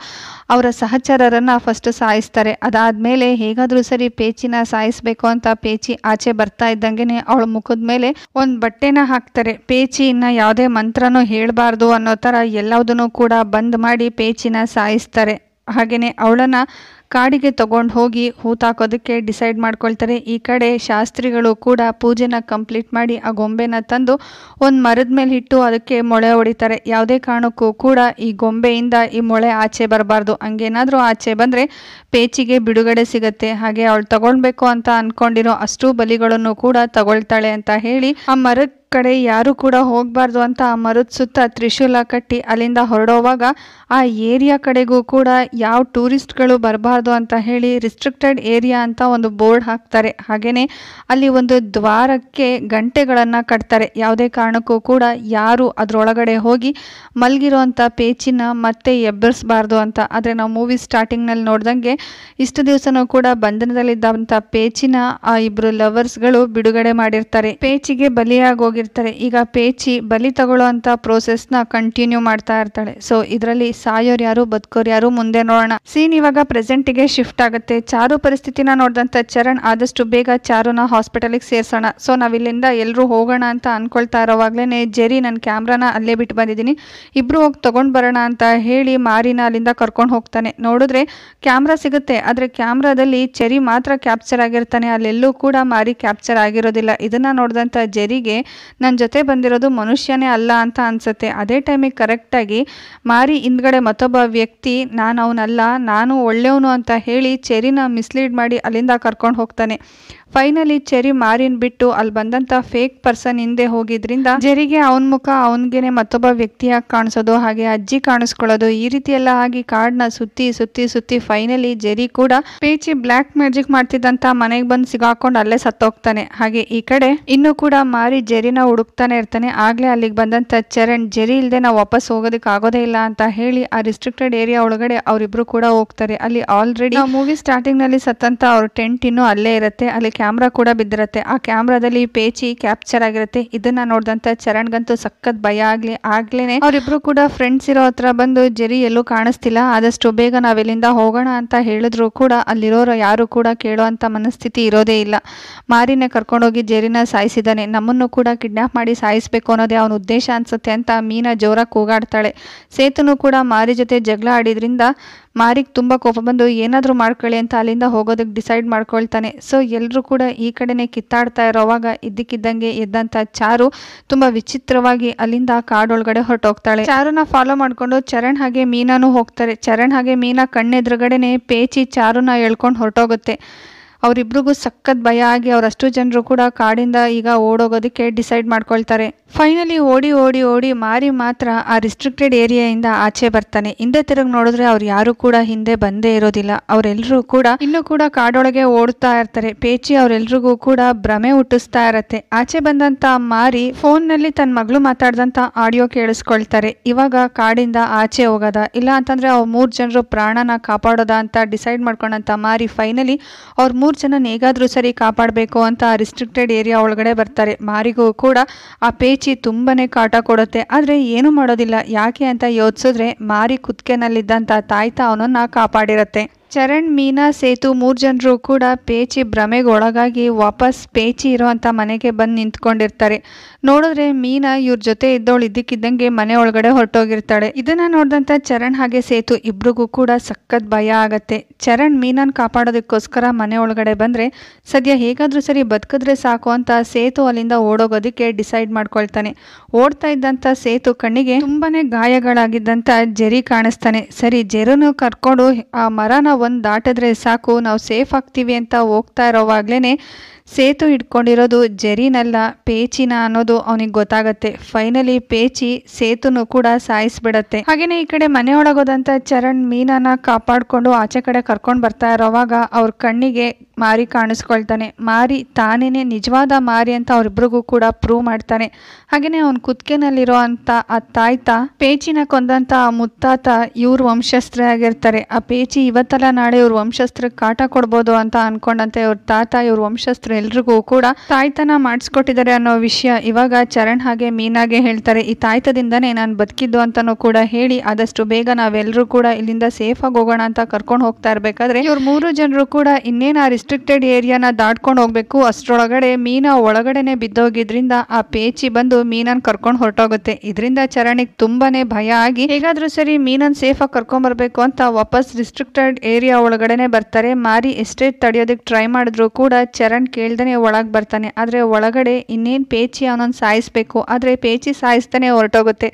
ಅವರ ಸಹಚರರನ್ನು ಫಸ್ಟ್ ಸಾಯಿಸ್ತಾರೆ. ಅದಾದಮೇಲೆ ಹೇಗಾದರೂ ಸರಿ ಪೇಚಿನ ಸಾಯಿಸಬೇಕು ಅಂತ ಪೇಚಿ ಆಚೆ ಬರ್ತಾ ಇದ್ದಂಗೆ ಅವಳ ಮುಖದ ಮೇಲೆ ಒಂದು ಬಟ್ಟೆನ ಹಾಕ್ತಾರೆ. ಪೇಚಿ ಇನ್ನು ಯಾವುದೇ ಮಂತ್ರನೂ ಹೇಳಬಾರ್ದು ಅನ್ನೋ ಥರ ಎಲ್ಲದನ್ನು ಕೂಡ ಬಂದ್ ಮಾಡಿ ಪೇಚಿನ ಸಾಯಿಸ್ತಾರೆ. ಹಾಗೆಯೇ ಅವಳನ್ನು ಕಾಡಿಗೆ ತಗೊಂಡು ಹೋಗಿ ಹೂತಾಕೋದಕ್ಕೆ ಡಿಸೈಡ್ ಮಾಡ್ಕೊಳ್ತಾರೆ. ಈ ಕಡೆ ಶಾಸ್ತ್ರಿಗಳು ಕೂಡ ಪೂಜೆನ ಕಂಪ್ಲೀಟ್ ಮಾಡಿ ಆ ಗೊಂಬೆನ ತಂದು ಒಂದು ಮರದ ಮೇಲೆ ಇಟ್ಟು ಅದಕ್ಕೆ ಮೊಳೆ ಹೊಡಿತಾರೆ. ಯಾವುದೇ ಕಾರಣಕ್ಕೂ ಕೂಡ ಈ ಗೊಂಬೆಯಿಂದ ಈ ಮೊಳೆ ಆಚೆ ಬರಬಾರ್ದು, ಹಂಗೇನಾದರೂ ಆಚೆ ಬಂದರೆ ಪೇಚಿಗೆ ಬಿಡುಗಡೆ ಸಿಗತ್ತೆ. ಹಾಗೆ ಅವಳು ತಗೊಳ್ಬೇಕು ಅಂತ ಅಂದ್ಕೊಂಡಿರೋ ಅಷ್ಟು ಬಲಿಗಳನ್ನು ಕೂಡ ತಗೊಳ್ತಾಳೆ ಅಂತ ಹೇಳಿ ಆ ಮರದ ಕಡೆ ಯಾರು ಕೂಡ ಹೋಗಬಾರ್ದು ಅಂತ ಆ ಮರದ ಸುತ್ತ ತ್ರಿಶೂಲ ಕಟ್ಟಿ ಅಲ್ಲಿಂದ ಹೊರಡೋವಾಗ ಆ ಏರಿಯಾ ಕಡೆಗೂ ಕೂಡ ಯಾವ ಟೂರಿಸ್ಟ್ಗಳು ಬರಬಾರ್ದು ಅಂತ ಹೇಳಿ ರಿಸ್ಟ್ರಿಕ್ಟೆಡ್ ಏರಿಯಾ ಅಂತ ಒಂದು ಬೋರ್ಡ್ ಹಾಕ್ತಾರೆ. ಹಾಗೆಯೇ ಅಲ್ಲಿ ಒಂದು ದ್ವಾರಕ್ಕೆ ಗಂಟೆಗಳನ್ನು ಕಟ್ತಾರೆ. ಯಾವುದೇ ಕಾರಣಕ್ಕೂ ಕೂಡ ಯಾರು ಅದರೊಳಗಡೆ ಹೋಗಿ ಮಲಗಿರೋಂಥ ಪೇಚಿನ ಮತ್ತೆ ಎಬ್ಬರಿಸಬಾರ್ದು ಅಂತ. ಆದರೆ ನಾವು ಮೂವಿ ಸ್ಟಾರ್ಟಿಂಗ್ನಲ್ಲಿ ನೋಡ್ದಂಗೆ ಇಷ್ಟು ದಿವಸನೂ ಕೂಡ ಬಂಧನದಲ್ಲಿದ್ದಂಥ ಪೇಚಿನ ಆ ಇಬ್ಬರು ಲವರ್ಸ್ಗಳು ಬಿಡುಗಡೆ ಮಾಡಿರ್ತಾರೆ. ಪೇಚಿಗೆ ಬಲಿಯಾಗಿ ಹೋಗಿರ್ತಾರೆ. ಈಗ ಪೇಚಿ ಬಲಿ ತಗೊಳ್ಳೋ ಅಂತ ಪ್ರೋಸೆಸ್ನ ಕಂಟಿನ್ಯೂ ಮಾಡ್ತಾ ಇರ್ತಾಳೆ. ಸೊ ಇದರಲ್ಲಿ ಸಾಯೋರು ಯಾರು ಬದುಕೋರು ಯಾರು ಮುಂದೆ ನೋಡೋಣ. ಸೀನ್ ಇವಾಗ ಪ್ರೆಸೆಂಟಿಗೆ ಶಿಫ್ಟ್ ಆಗುತ್ತೆ. ಚಾರು ಪರಿಸ್ಥಿತಿನ ನೋಡಿದಂಥ ಚರಣ್ ಆದಷ್ಟು ಬೇಗ ಚಾರುನ ಹಾಸ್ಪಿಟಲಿಗೆ ಸೇರ್ಸೋಣ, ಸೊ ನಾವಿಲ್ಲಿಂದ ಎಲ್ಲರೂ ಹೋಗೋಣ ಅಂತ ಅನ್ಕೊಳ್ತಾ ಇರೋವಾಗ್ಲೇ ಜೆರಿ ನನ್ನ ಕ್ಯಾಮ್ರಾನ ಅಲ್ಲೇ ಬಿಟ್ಟು ಬಂದಿದ್ದೀನಿ, ಇಬ್ರು ಹೋಗಿ ತಗೊಂಡು ಬರೋಣ ಅಂತ ಹೇಳಿ ಮಾರಿನ ಅಲ್ಲಿಂದ ಕರ್ಕೊಂಡು ಹೋಗ್ತಾನೆ. ನೋಡಿದ್ರೆ ಕ್ಯಾಮ್ರಾ ಸಿಗುತ್ತೆ, ಆದರೆ ಕ್ಯಾಮ್ರಾದಲ್ಲಿ ಚೆರಿ ಮಾತ್ರ ಕ್ಯಾಪ್ಚರ್ ಆಗಿರ್ತಾನೆ, ಅಲ್ಲೆಲ್ಲೂ ಕೂಡ ಮಾರಿ ಕ್ಯಾಪ್ಚರ್ ಆಗಿರೋದಿಲ್ಲ. ಇದನ್ನ ನೋಡಿದಂಥ ಜೆರಿಗೆ ನನ್ನ ಜೊತೆ ಬಂದಿರೋದು ಮನುಷ್ಯನೇ ಅಲ್ಲ ಅಂತ ಅನ್ಸುತ್ತೆ. ಅದೇ ಟೈಮಿಗೆ ಕರೆಕ್ಟಾಗಿ ಮಾರಿ ಹಿಂದ್ಗಡೆ ಮತ್ತೊಬ್ಬ ವ್ಯಕ್ತಿ ನಾನು ಅವನಲ್ಲ ನಾನು ಒಳ್ಳೆಯವನು ಅಂತ ಹೇಳಿ ಚೆರಿನ ಮಿಸ್ಲೀಡ್ ಮಾಡಿ ಅಲ್ಲಿಂದ ಕರ್ಕೊಂಡು ಹೋಗ್ತಾನೆ. ಫೈನಲಿ ಚೆರಿ ಮಾರಿನ್ ಬಿಟ್ಟು ಅಲ್ಲಿ ಬಂದಂಥ ಫೇಕ್ ಪರ್ಸನ್ ಹಿಂದೆ ಹೋಗಿದ್ರಿಂದ ಜೆರಿಗೆ ಅವನ ಮುಖ ಅವನಿಗೇನೆ ಮತ್ತೊಬ್ಬ ವ್ಯಕ್ತಿಯಾಗಿ ಕಾಣಿಸೋದು, ಹಾಗೆ ಅಜ್ಜಿ ಕಾಣಿಸ್ಕೊಳ್ಳೋದು, ಈ ರೀತಿ ಎಲ್ಲ ಆಗಿ ಕಾಡನ್ನ ಸುತ್ತಿ ಸುತ್ತಿ ಸುತ್ತಿ ಫೈನಲಿ ಜೆರಿ ಕೂಡ ಪೇಚಿ ಬ್ಲ್ಯಾಕ್ ಮ್ಯಾಜಿಕ್ ಮಾಡ್ತಿದ್ದಂಥ ಮನೆಗೆ ಬಂದು ಸಿಗಾಕೊಂಡು ಅಲ್ಲೇ ಸತ್ತೋಗ್ತಾನೆ. ಹಾಗೆ ಈ ಕಡೆ ಇನ್ನೂ ಕೂಡ ಮಾರಿ ಜೆರಿನ ಹುಡುಕ್ತಾನೆ ಇರ್ತಾನೆ. ಆಗ್ಲೇ ಅಲ್ಲಿಗೆ ಬಂದಂಥ ಚರಣ್ ಜೆರಿ ಇಲ್ಲದೆ ನಾವು ವಾಪಸ್ ಹೋಗೋದಕ್ಕೆ ಆಗೋದೇ ಇಲ್ಲ ಅಂತ ಹೇಳಿ ಆ ರಿಸ್ಟ್ರಿಕ್ಟೆಡ್ ಏರಿಯಾ ಒಳಗಡೆ ಅವರಿಬ್ರು ಕೂಡ ಹೋಗ್ತಾರೆ. ಅಲ್ಲಿ ಆಲ್ರೆಡಿ ಮೂವಿ ಸ್ಟಾರ್ಟಿಂಗ್ ನಲ್ಲಿ ಸತ್ತಂತ ಅವ್ರ ಟೆಂಟ್ ಇನ್ನೂ ಅಲ್ಲೇ ಇರುತ್ತೆ, ಅಲ್ಲಿ ಕ್ಯಾಮ್ರಾ ಕೂಡ ಬಿದ್ದಿರುತ್ತೆ. ಆ ಕ್ಯಾಮ್ರಾದಲ್ಲಿ ಪೇಚಿ ಕ್ಯಾಪ್ಚರ್ ಆಗಿರುತ್ತೆ. ಇದನ್ನ ನೋಡಿದಂತ ಚರಣ್ಗಂತೂ ಸಖತ್ ಭಯ ಆಗ್ಲೇನೆ ಅವರಿಬ್ರು ಕೂಡ ಫ್ರೆಂಡ್ಸ್ ಇರೋ ಹತ್ರ ಬಂದು ಜೆರಿ ಎಲ್ಲೂ ಕಾಣಿಸ್ತಿಲ್ಲ, ಆದಷ್ಟು ಬೇಗ ನಾವೆಲ್ಲಿಂದ ಹೋಗೋಣ ಅಂತ ಹೇಳಿದ್ರು ಕೂಡ ಅಲ್ಲಿರೋರು ಯಾರು ಕೂಡ ಕೇಳೋಂಥ ಮನಸ್ಥಿತಿ ಇರೋದೇ ಇಲ್ಲ. ಮಾರಿನೇ ಕರ್ಕೊಂಡೋಗಿ ಜೆರಿನ ಸಾಯಿಸಿದ್ದಾನೆ, ನಮ್ಮನ್ನು ಕೂಡ ಕಿಡ್ನಾಪ್ ಮಾಡಿ ಸಾಯಿಸಬೇಕು ಅನ್ನೋದೇ ಅವನ ಉದ್ದೇಶ ಅನ್ಸುತ್ತೆ ಅಂತ ಮೀನಾ ಜೋರಾಗಿ ಕೂಗಾಡ್ತಾಳೆ. ಸೇತುನು ಕೂಡ ಮಾರಿ ಜೊತೆ ಜಗಳ ಆಡಿದ್ರಿಂದ ಮಾರಿಗೆ ತುಂಬ ಕೋಪ ಬಂದು ಏನಾದರೂ ಮಾಡ್ಕೊಳ್ಳಿ ಅಂತ ಅಲ್ಲಿಂದ ಹೋಗೋದಕ್ಕೆ ಡಿಸೈಡ್ ಮಾಡ್ಕೊಳ್ತಾನೆ. ಸೊ ಎಲ್ಲರೂ ಕೂಡ ಈ ಕಡೆನೆ ಕಿತ್ತಾಡ್ತಾ ಇರೋವಾಗ ಇದ್ದಕ್ಕಿದ್ದಂಗೆ ಎದ್ದಂಥ ಚಾರು ತುಂಬ ವಿಚಿತ್ರವಾಗಿ ಅಲ್ಲಿಂದ ಕಾಡೊಳಗಡೆ ಹೊರಟೋಗ್ತಾಳೆ. ಚಾರುನ ಫಾಲೋ ಮಾಡಿಕೊಂಡು ಚರಣ್ ಹಾಗೆ ಮೀನಾನು ಹೋಗ್ತಾರೆ. ಚರಣ್ ಹಾಗೆ ಮೀನಾ ಕಣ್ಣೆದುರುಗಡೆನೆ ಪೇಚಿ ಚಾರುನ ಎಳ್ಕೊಂಡು ಹೊರಟೋಗುತ್ತೆ. ಅವರಿಬ್ರಿಗೂ ಸಖತ್ ಭಯ ಆಗಿ ಅವರಷ್ಟು ಜನರು ಕೂಡ ಕಾಡಿಂದ ಈಗ ಓಡೋಗೋದಕ್ಕೆ ಡಿಸೈಡ್ ಮಾಡ್ಕೊಳ್ತಾರೆ. ಫೈನಲಿ ಓಡಿ ಓಡಿ ಓಡಿ ಮಾರಿ ಮಾತ್ರ ಆ ರಿಸ್ಟ್ರಿಕ್ಟೆಡ್ ಏರಿಯಾಯಿಂದ ಆಚೆ ಬರ್ತಾನೆ. ಹಿಂದೆ ತಿರುಗಿ ನೋಡಿದ್ರೆ ಅವ್ರು ಯಾರು ಕೂಡ ಹಿಂದೆ ಬಂದೇ ಇರೋದಿಲ್ಲ. ಅವರೆಲ್ಲರೂ ಕೂಡ ಇನ್ನೂ ಕೂಡ ಕಾಡೊಳಗೆ ಓಡ್ತಾ ಇರ್ತಾರೆ. ಪೇಚಿ ಅವರೆಲ್ರಿಗೂ ಕೂಡ ಭ್ರಮೆ ಹುಟ್ಟಿಸ್ತಾ ಇರತ್ತೆ. ಆಚೆ ಬಂದಂತ ಮಾರಿ ಫೋನ್ನಲ್ಲಿ ತನ್ನ ಮಗಳು ಮಾತಾಡ್ದಂತ ಆಡಿಯೋ ಕೇಳಿಸ್ಕೊಳ್ತಾರೆ. ಇವಾಗ ಕಾಡಿಂದ ಆಚೆ ಹೋಗೋದ ಇಲ್ಲ ಅಂತಂದ್ರೆ ಅವ್ರ 3 ಜನರು ಪ್ರಾಣನ ಕಾಪಾಡೋದ ಅಂತ ಡಿಸೈಡ್ ಮಾಡ್ಕೊಂಡಂತ ಮಾರಿ ಫೈನಲಿ ಅವ್ರ 3 ಜನ ಹೇಗಾದ್ರೂ ಸರಿ ಕಾಪಾಡಬೇಕು ಅಂತ ರಿಸ್ಟ್ರಿಕ್ಟೆಡ್ ಏರಿಯಾ ಒಳಗಡೆ ಬರ್ತಾರೆ. ಮಾರಿಗೂ ಕೂಡ ಆ ಪೇಚಿ ತುಂಬಾನೇ ಕಾಟ ಕೊಡುತ್ತೆ, ಆದ್ರೆ ಏನು ಮಾಡೋದಿಲ್ಲ. ಯಾಕೆ ಅಂತ ಯೋಚಿಸಿದ್ರೆ ಮಾರಿ ಕುತ್ತಿಗೆನಲ್ಲಿದ್ದಂತ ತಾಯ್ತ ಅವನನ್ನ ಕಾಪಾಡಿರತ್ತೆ. ಚರಣ್, ಮೀನಾ, ಸೇತು 3 ಜನರು ಕೂಡ ಪೇಚಿ ಭ್ರಮೆಗೆ ಒಳಗಾಗಿ ವಾಪಸ್ ಪೇಚಿ ಇರೋಂಥ ಮನೆಗೆ ಬಂದು ನಿಂತ್ಕೊಂಡಿರ್ತಾರೆ. ನೋಡಿದ್ರೆ ಮೀನಾ ಇವ್ರ ಜೊತೆ ಇದ್ದವಳು ಇದ್ದಕ್ಕಿದ್ದಂಗೆ ಮನೆ ಒಳಗಡೆ ಹೊರಟೋಗಿರ್ತಾಳೆ. ಇದನ್ನ ನೋಡಿದಂಥ ಚರಣ್ ಹಾಗೆ ಸೇತು ಇಬ್ರಿಗೂ ಕೂಡ ಸಖತ್ ಭಯ ಆಗತ್ತೆ. ಚರಣ್ ಮೀನಾನ್ ಕಾಪಾಡೋದಕ್ಕೋಸ್ಕರ ಮನೆ ಒಳಗಡೆ ಬಂದ್ರೆ ಸದ್ಯ ಹೇಗಾದ್ರೂ ಸರಿ ಬದುಕಿದ್ರೆ ಸಾಕು ಅಂತ ಸೇತು ಅಲ್ಲಿಂದ ಓಡೋಗೋದಕ್ಕೆ ಡಿಸೈಡ್ ಮಾಡ್ಕೊಳ್ತಾನೆ. ಓಡ್ತಾ ಇದ್ದಂಥ ಸೇತು ಕಣ್ಣಿಗೆ ತುಂಬಾನೇ ಗಾಯಗಳಾಗಿದ್ದಂಥ ಜೆರಿ ಕಾಣಿಸ್ತಾನೆ. ಸರಿ, ಜೆರಿನು ಕರ್ಕೊಂಡು ಆ ಮರನ ಒಂದು ದಾಟಿದ್ರೆ ಸಾಕು ನಾವು ಸೇಫ್ ಆಗ್ತೀವಿ ಅಂತ ಹೋಗ್ತಾ ಇರೋವಾಗ್ಲೇನೆ ಸೇತು ಹಿಡ್ಕೊಂಡಿರೋದು ಜೆರಿನಲ್ಲ ಪೇಚಿನ ಅನ್ನೋದು ಅವನಿಗೆ ಗೊತ್ತಾಗತ್ತೆ. ಫೈನಲಿ ಪೇಚಿ ಸೇತುನು ಕೂಡ ಸಾಯಿಸ್ಬಿಡತ್ತೆ. ಹಾಗೇನೆ ಈ ಕಡೆ ಮನೆ ಒಳಗೋದಂತ ಚರಣ್ ಮೀನಾನ ಕಾಪಾಡ್ಕೊಂಡು ಆಚೆ ಕಡೆ ಕರ್ಕೊಂಡು ಬರ್ತಾ ಇರೋವಾಗ ಅವ್ರ ಕಣ್ಣಿಗೆ ಮಾರಿ ಕಾಣಿಸ್ಕೊಳ್ತಾನೆ. ಮಾರಿ ತಾನೇನೆ ನಿಜವಾದ ಮಾರಿ ಅಂತ ಅವ್ರಿಬ್ರಿಗೂ ಕೂಡ ಪ್ರೂವ್ ಮಾಡ್ತಾನೆ. ಹಾಗೇನೆ ಅವನ ಕುತ್ತಿಗೆನಲ್ಲಿರೋ ಅಂತ ಆ ತಾಯ್ತ ಪೇಚಿನ ಕೊಂದಂತ ಆ ಮುತ್ತಾತ ಇವ್ರ ವಂಶಸ್ತ್ರ ಆಗಿರ್ತಾರೆ. ಆ ಪೇಚಿ ಇವತ್ತಲ್ಲ ನಾಳೆ ಇವ್ರ ವಂಶಸ್ತ್ರಕ್ಕೆ ಕಾಟ ಕೊಡ್ಬೋದು ಅಂತ ಅನ್ಕೊಂಡಂತೆ ಇವ್ರ ತಾತ ಇವ್ರ ವಂಶಸ್ತ್ರ ಎಲ್ರಿಗೂ ಕೂಡ ತಾಯ್ತನ ಮಾಡಿಸ್ಕೊಟ್ಟಿದ್ದಾರೆ ಅನ್ನೋ ವಿಷಯ ಇವಾಗ ಚರಣ್ ಹಾಗೆ ಮೀನಾಗೆ ಹೇಳ್ತಾರೆ. ಈ ತಾಯ್ತದಿಂದನೇ ನಾನು ಬದುಕಿದ್ದು ಅಂತಾನೂ ಕೂಡ ಹೇಳಿ ಆದಷ್ಟು ಬೇಗ ನಾವೆಲ್ಲರೂ ಕೂಡ ಇಲ್ಲಿಂದ ಸೇಫ್ ಆಗಿ ಹೋಗೋಣ ಅಂತ ಕರ್ಕೊಂಡು ಹೋಗ್ತಾ ಇರ್ಬೇಕಾದ್ರೆ ಇವ್ರ 3 ಜನರು ಕೂಡ ಇನ್ನೇನು ಆ ರಿಸ್ಟ್ರಿಕ್ಟೆಡ್ ಏರಿಯಾನ ದಾಟ್ಕೊಂಡು ಹೋಗ್ಬೇಕು. ಅಷ್ಟರೊಳಗಡೆ ಮೀನಾ ಒಳಗಡೆನೆ ಬಿದ್ದೋಗಿದ್ರಿಂದ ಆ ಪೇಚಿ ಬಂದು ಮೀನನ್ ಕರ್ಕೊಂಡು ಹೊರಟೋಗುತ್ತೆ. ಇದರಿಂದ ಚರಣಿಗೆ ತುಂಬಾನೇ ಭಯ ಆಗಿ ಹೇಗಾದ್ರೂ ಸರಿ ಮೀನನ್ ಸೇಫ್ ಆಗಿ ಕರ್ಕೊಂಡ್ ಬರ್ಬೇಕು ಅಂತ ವಾಪಸ್ ರಿಸ್ಟ್ರಿಕ್ಟೆಡ್ ಏರಿಯಾ ಒಳಗಡೆನೆ ಬರ್ತಾರೆ. ಮಾರಿ ಎಷ್ಟೇ ತಡೆಯೋದಕ್ಕೆ ಟ್ರೈ ಮಾಡಿದ್ರು ಕೂಡ ಚರಣ್ ಕೇಳ್ದನೆ ಒಳಗ್ ಬರ್ತಾನೆ. ಆದ್ರೆ ಒಳಗಡೆ ಇನ್ನೇನ್ ಪೇಚಿ ಅವನನ್ನ ಸಾಯಿಸ್ಬೇಕು, ಆದ್ರೆ ಪೇಚಿ ಸಾಯಿಸ್ತಾನೆ ಹೊರಟೋಗುತ್ತೆ.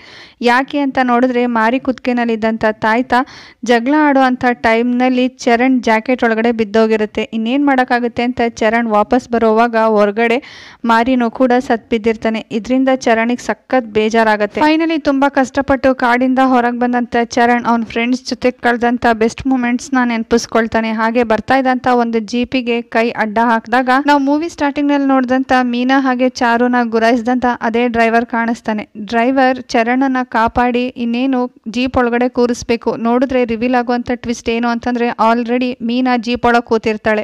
ಯಾಕೆ ಅಂತ ನೋಡಿದ್ರೆ ಮಾರಿ ಕುತ್ತಿಗೆನಲ್ಲಿದ್ದಂತ ತಾಯ್ತ ಜಗಳ ಆಡೋ ಅಂತ ಟೈಮ್ನಲ್ಲಿ ಚರಣ್ ಜಾಕೆಟ್ ಒಳಗಡೆ ಬಿದ್ದೋಗಿರುತ್ತೆ. ಇನ್ನೇನ್ ಮಾಡೋಕ್ಕಾಗುತ್ತೆ ಅಂತ ಚರಣ್ ವಾಪಸ್ ಬರೋವಾಗ ಹೊರಗಡೆ ಮಾರಿನೂ ಕೂಡ ಸತ್ ಬಿದ್ದಿರ್ತಾನೆ. ಇದರಿಂದ ಚರಣಿಗೆ ಸಖತ್ ಬೇಜಾರಾಗತ್ತೆ. ಫೈನಲಿ ತುಂಬಾ ಕಷ್ಟಪಟ್ಟು ಕಾಡಿಂದ ಹೊರಗೆ ಬಂದಂತ ಚರಣ್ ಅವನ ಫ್ರೆಂಡ್ಸ್ ಜೊತೆ ಕಳೆದಂತ ಬೆಸ್ಟ್ ಮೂಮೆಂಟ್ಸ್ ನ ನೆನಪಿಸ್ಕೊಳ್ತಾನೆ. ಹಾಗೆ ಬರ್ತಾ ಇದ್ದಂತ ಒಂದು ಜೀಪಿಗೆ ಕೈ ಅಡ್ಡ ಹಾಕಿದಾಗ ನಾವು ಮೂವಿ ಸ್ಟಾರ್ಟಿಂಗ್ ನಲ್ಲಿ ನೋಡಿದಂತ ಮೀನಾ ಹಾಗೆ ಚಾರುನ ಗುರಾಯಿಸಿದಂತ ಅದೇ ಡ್ರೈವರ್ ಕಾಣಿಸ್ತಾನೆ. ಡ್ರೈವರ್ ಚರಣನ ಕಾಪಾಡಿ ಇನ್ನೇನು ಜೀಪ್ ಒಳಗಡೆ ಕೂರಿಸ್ಬೇಕು. ನೋಡಿದ್ರೆ ರಿವೀಲ್ ಆಗುವಂತ ಟ್ವಿಸ್ಟ್ ಏನು ಅಂತಂದ್ರೆ ಆಲ್ರೆಡಿ ಮೀನಾ ಜೀಪ್ ಒಳಗೆ ಕೂತಿರ್ತಾಳೆ.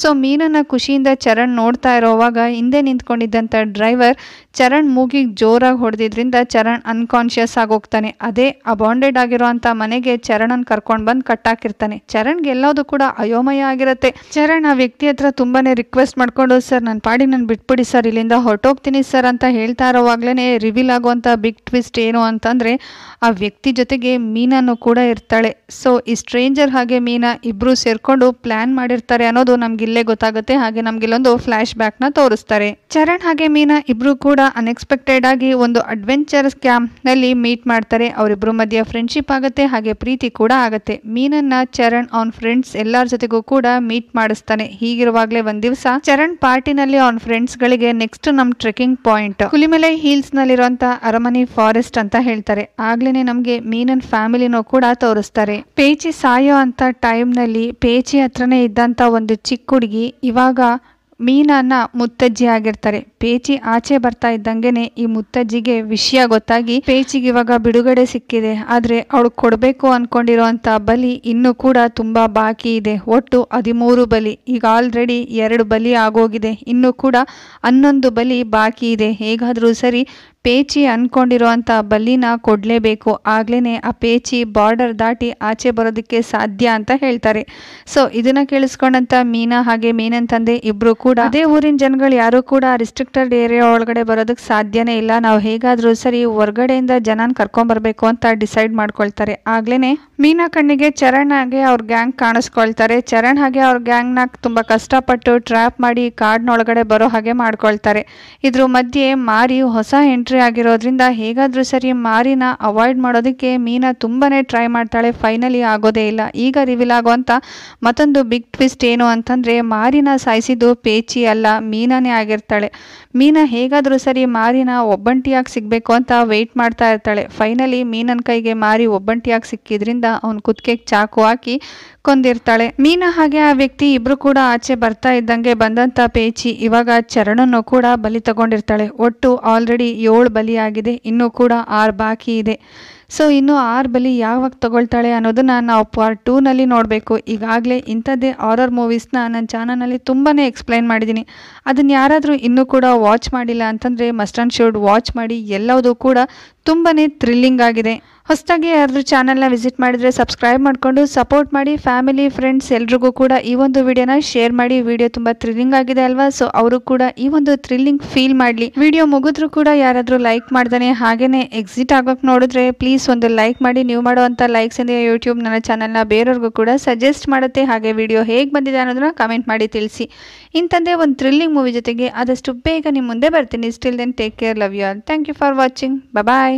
ಸೊ ಮೀನನ್ನ ಖುಷಿಯಿಂದ ಚರಣ್ ನೋಡ್ತಾ ಇರೋವಾಗ ಹಿಂದೆ ನಿಂತ್ಕೊಂಡಿದ್ದಂತ ಡ್ರೈವರ್ ಚರಣ್ ಮೂಗಿಗೆ ಜೋರಾಗಿ ಹೊಡೆದಿದ್ರಿಂದ ಚರಣ್ ಅನ್ಕಾನ್ಶಿಯಸ್ ಆಗೋಗ್ತಾನೆ. ಅದೇ ಅಬಾಂಡೆಡ್ ಆಗಿರೋ ಅಂತ ಮನೆಗೆ ಚರಣನ್ ಕರ್ಕೊಂಡ್ ಬಂದ್ ಕಟ್ಟಾಕಿರ್ತಾನೆ. ಚರಣ್ಗೆ ಎಲ್ಲೋದು ಕೂಡ ಅಯೋಮಯ ಆಗಿರತ್ತೆ. ಚರಣ್ ಆ ವ್ಯಕ್ತಿ ಹತ್ರ ತುಂಬಾನೇ ರಿಕ್ವೆಸ್ಟ್ ಮಾಡ್ಕೊಂಡು ಸರ್ ನನ್ನ ಪಾಡಿ ನನ್ ಬಿಟ್ಬಿಡಿ ಸರ್, ಇಲ್ಲಿಂದ ಹೊರಟೋಗ್ತೀನಿ ಸರ್ ಅಂತ ಹೇಳ್ತಾ ಇರೋವಾಗ್ಲೇನೆ ರಿವೀಲ್ ಆಗುವಂತ ಬಿಗ್ ಟ್ವಿಸ್ಟ್ ಏನು ಅಂತಂದ್ರೆ ಆ ವ್ಯಕ್ತಿ ಜೊತೆಗೆ ಮೀನಾನು ಕೂಡ ಇರ್ತಾಳೆ. ಸೊ ಈ ಸ್ಟ್ರೇಂಜರ್ ಹಾಗೆ ಮೀನಾ ಇಬ್ರು ಸೇರ್ಕೊಂಡು ಪ್ಲಾನ್ ಮಾಡಿರ್ತಾರೆ ಅನ್ನೋದು ನಮ್ಗೆ ಇಲ್ಲೇ ಗೊತ್ತಾಗುತ್ತೆ. ಹಾಗೆ ನಮ್ಗಿಲ್ಲೊಂದು ಫ್ಲಾಶ್ ಬ್ಯಾಕ್ ನ ತೋರಿಸ್ತಾರೆ. ಚರಣ್ ಹಾಗೆ ಮೀನಾ ಇಬ್ರು ಕೂಡ ಅನ್ಎಕ್ಸ್ಪೆಕ್ಟೆಡ್ ಆಗಿ ಒಂದು ಅಡ್ವೆಂಚರ್ಸ್ ಕ್ಯಾಂಪ್ ನಲ್ಲಿ ಮೀಟ್ ಮಾಡ್ತಾರೆ. ಅವರಿಬ್ರು ಮಧ್ಯೆ ಫ್ರೆಂಡ್ಶಿಪ್ ಆಗುತ್ತೆ, ಹಾಗೆ ಪ್ರೀತಿ ಕೂಡ ಆಗುತ್ತೆ. ಮೀನನ್ನ ಚರಣ್ ಅವನ್ ಫ್ರೆಂಡ್ಸ್ ಎಲ್ಲಾರ ಜೊತೆಗೂ ಕೂಡ ಮೀಟ್ ಮಾಡಿಸ್ತಾನೆ. ಹೀಗಿರುವಾಗ್ಲೇ ಒಂದ್ ದಿವಸ ಚರಣ್ ಪಾರ್ಟಿನಲ್ಲಿ ಅವನ್ ಫ್ರೆಂಡ್ಸ್ ಗಳಿಗೆ ನೆಕ್ಸ್ಟ್ ನಮ್ ಟ್ರೆಕಿಂಗ್ ಪಾಯಿಂಟ್ ಹುಲಿಮಲೆ ಹಿಲ್ಸ್ ನಲ್ಲಿರುವಂತ ಅರಮನೆ ಫಾರೆಸ್ಟ್ ಅಂತ ಹೇಳ್ತಾರೆ. ಆಗ್ಲೇನೆ ನಮ್ಗೆ ಮೀನನ್ ಫ್ಯಾಮಿಲಿನೂ ಕೂಡ ತೋರಿಸ್ತಾರೆ. ಪೇಚಿ ಸಾಯೋ ಅಂತ ಟೈಮ್ ನಲ್ಲಿ ಪೇಚಿ ಹತ್ರನೇ ಇದ್ದಂತ ಒಂದು ಚಿಕ್ಕ ಹುಡುಗಿ ಇವಾಗ ಮೀನನ್ನ ಮುತ್ತಜ್ಜಿ ಆಗಿರ್ತಾರೆ. ಪೇಚಿ ಆಚೆ ಬರ್ತಾ ಇದ್ದಂಗೆನೆ ಈ ಮುತ್ತಜ್ಜಿಗೆ ವಿಷಯ ಗೊತ್ತಾಗಿ ಪೇಚಿಗೆ ಇವಾಗ ಬಿಡುಗಡೆ ಸಿಕ್ಕಿದೆ. ಆದ್ರೆ ಅವಳು ಕೊಡ್ಬೇಕು ಅನ್ಕೊಂಡಿರೋಂತ ಬಲಿ ಇನ್ನೂ ಕೂಡ ತುಂಬಾ ಬಾಕಿ ಇದೆ. ಒಟ್ಟು 13 ಬಲಿ. ಈಗ ಆಲ್ರೆಡಿ 2 ಬಲಿ ಆಗೋಗಿದೆ. ಇನ್ನು ಕೂಡ 11 ಬಲಿ ಬಾಕಿ ಇದೆ. ಹೇಗಾದ್ರೂ ಸರಿ ಪೇಚಿ ಅನ್ಕೊಂಡಿರೋಂಥ ಬಲಿನ ಕೊಡ್ಲೇಬೇಕು. ಆಗ್ಲೇನೆ ಆ ಪೇಚಿ ಬಾರ್ಡರ್ ದಾಟಿ ಆಚೆ ಬರೋದಕ್ಕೆ ಸಾಧ್ಯ ಅಂತ ಹೇಳ್ತಾರೆ. ಸೊ ಇದನ್ನ ಕೇಳಿಸ್ಕೊಂಡಂತ ಮೀನಾ ಹಾಗೆ ಮೀನನ್ ತಂದೆ ಇಬ್ರು ಕೂಡ ಅದೇ ಊರಿನ ಜನಗಳು ಯಾರು ಕೂಡ ರಿಸ್ಟ್ರಿಕ್ಟೆಡ್ ಏರಿಯಾ ಒಳಗಡೆ ಬರೋದಕ್ಕೆ ಸಾಧ್ಯನೇ ಇಲ್ಲ, ನಾವು ಹೇಗಾದ್ರೂ ಸರಿ ಹೊರಗಡೆಯಿಂದ ಜನನ್ ಕರ್ಕೊಂಡ್ ಬರ್ಬೇಕು ಅಂತ ಡಿಸೈಡ್ ಮಾಡ್ಕೊಳ್ತಾರೆ. ಆಗ್ಲೇನೆ ಮೀನಾ ಕಣ್ಣಿಗೆ ಚರಣ್ ಹಾಗೆ ಅವ್ರ ಗ್ಯಾಂಗ್ ಕಾಣಿಸ್ಕೊಳ್ತಾರೆ. ಚರಣ್ ಹಾಗೆ ಅವ್ರ ಗ್ಯಾಂಗ್ ನ ತುಂಬಾ ಕಷ್ಟಪಟ್ಟು ಟ್ರ್ಯಾಪ್ ಮಾಡಿ ಕಾಡ್ನೊಳಗಡೆ ಬರೋ ಹಾಗೆ ಮಾಡ್ಕೊಳ್ತಾರೆ. ಇದ್ರ ಮಧ್ಯೆ ಮಾರಿ ಹೊಸ ಎಂಟ್ರಿ ಆಗಿರೋದ್ರಿಂದ ಹೇಗಾದ್ರೂ ಸರಿ ಮಾರಿನ ಅವಾಯ್ಡ್ ಮಾಡೋದಕ್ಕೆ ಮೀನಾ ತುಂಬಾನೇ ಟ್ರೈ ಮಾಡ್ತಾಳೆ. ಫೈನಲಿ ಆಗೋದೇ ಇಲ್ಲ. ಈಗ ರಿವೀಲ್ ಆಗುವಂತ ಮತ್ತೊಂದು ಬಿಗ್ ಟ್ವಿಸ್ಟ್ ಏನು ಅಂತಂದ್ರೆ ಮಾರಿನ ಸಾಯಿಸಿದ್ದು ಪೇಚಿ ಅಲ್ಲ, ಮೀನಾನೇ ಆಗಿರ್ತಾಳೆ. ಮೀನಾ ಹೇಗಾದ್ರೂ ಸರಿ ಮಾರಿನ ಒಬ್ಬಂಟಿಯಾಗಿ ಸಿಗ್ಬೇಕು ಅಂತ ವೆಯ್ಟ್ ಮಾಡ್ತಾ ಇರ್ತಾಳೆ. ಫೈನಲಿ ಮೀನನ್ ಕೈಗೆ ಮಾರಿ ಒಬ್ಬಂಟಿಯಾಗಿ ಸಿಕ್ಕಿದ್ರಿಂದ ಅವನ್ ಕುತ್ತಿಗೆಗೆ ಚಾಕು ಹಾಕಿ ಕೊಂದಿರ್ತಾಳೆ. ಮೀನಾ ಹಾಗೆ ಆ ವ್ಯಕ್ತಿ ಇಬ್ರು ಕೂಡ ಆಚೆ ಬರ್ತಾ ಇದ್ದಂಗೆ ಬಂದಂತ ಪೇಚಿ ಇವಾಗ ಚರಣನ್ನು ಕೂಡ ಬಲಿ ತಗೊಂಡಿರ್ತಾಳೆ. ಒಟ್ಟು ಆಲ್ರೆಡಿ 7 ಬಲಿ ಆಗಿದೆ, ಇನ್ನೂ ಕೂಡ 6 ಬಾಕಿ ಇದೆ. ಸೊ ಇನ್ನು 6 ಬಲಿ ಯಾವಾಗ ತಗೊಳ್ತಾಳೆ ಅನ್ನೋದನ್ನ ನಾವು ಪಾರ್ಟ್ 2 ನಲ್ಲಿ ನೋಡಬೇಕು. ಈಗಾಗಲೇ ಇಂಥದ್ದೇ ಹಾರರ್ ಮೂವೀಸ್ನ ನನ್ನ ಚಾನಲ್ನಲ್ಲಿ ತುಂಬಾನೇ ಎಕ್ಸ್ಪ್ಲೈನ್ ಮಾಡಿದ್ದೀನಿ. ಅದನ್ನ ಯಾರಾದರೂ ಇನ್ನೂ ಕೂಡ ವಾಚ್ ಮಾಡಿಲ್ಲ ಅಂತಂದ್ರೆ ಮಸ್ಟ್ ಆ್ಯಂಡ್ ಶುಡ್ ವಾಚ್ ಮಾಡಿ. ಎಲ್ಲವೂ ಕೂಡ ತುಂಬಾನೇ ಥ್ರಿಲ್ಲಿಂಗ್ ಆಗಿದೆ. ಹೊಸದಾಗಿ ಯಾರಾದರೂ ಚಾನಲ್ನ ವಿಸಿಟ್ ಮಾಡಿದರೆ ಸಬ್ಸ್ಕ್ರೈಬ್ ಮಾಡಿಕೊಂಡು ಸಪೋರ್ಟ್ ಮಾಡಿ. ಫ್ಯಾಮಿಲಿ ಫ್ರೆಂಡ್ಸ್ ಎಲ್ರಿಗೂ ಕೂಡ ಈ ಒಂದು ವಿಡಿಯೋನ ಶೇರ್ ಮಾಡಿ. ವಿಡಿಯೋ ತುಂಬ ಥ್ರಿಲ್ಲಿಂಗ್ ಆಗಿದೆ ಅಲ್ವಾ? ಸೊ ಅವರು ಕೂಡ ಈ ಒಂದು ಥ್ರಿಲ್ಲಿಂಗ್ ಫೀಲ್ ಮಾಡಲಿ. ವಿಡಿಯೋ ಮುಗಿದ್ರೂ ಕೂಡ ಯಾರಾದರೂ ಲೈಕ್ ಮಾಡ್ದಾನೆ ಹಾಗೇನೆ ಎಕ್ಸಿಟ್ ಆಗೋಕೆ ನೋಡಿದ್ರೆ ಪ್ಲೀಸ್ ಒಂದು ಲೈಕ್ ಮಾಡಿ. ನೀವು ಮಾಡುವಂಥ ಲೈಕ್ಸ್ ಇಂದ ಯೂಟ್ಯೂಬ್ ನನ್ನ ಚಾನಲ್ನ ಬೇರೆಯವ್ರಿಗೂ ಕೂಡ ಸಜೆಸ್ಟ್ ಮಾಡುತ್ತೆ. ಹಾಗೆ ವಿಡಿಯೋ ಹೇಗೆ ಬಂದಿದೆ ಅನ್ನೋದನ್ನ ಕಮೆಂಟ್ ಮಾಡಿ ತಿಳಿಸಿ. ಇಂಥದ್ದೇ ಒಂದು ಥ್ರಿಲ್ಲಿಂಗ್ ಮೂವಿ ಜೊತೆಗೆ ಆದಷ್ಟು ಬೇಗ ನಿಮ್ಮ ಮುಂದೆ ಬರ್ತೀನಿ. Still then take care, love you all. Thank you for watching. Bye.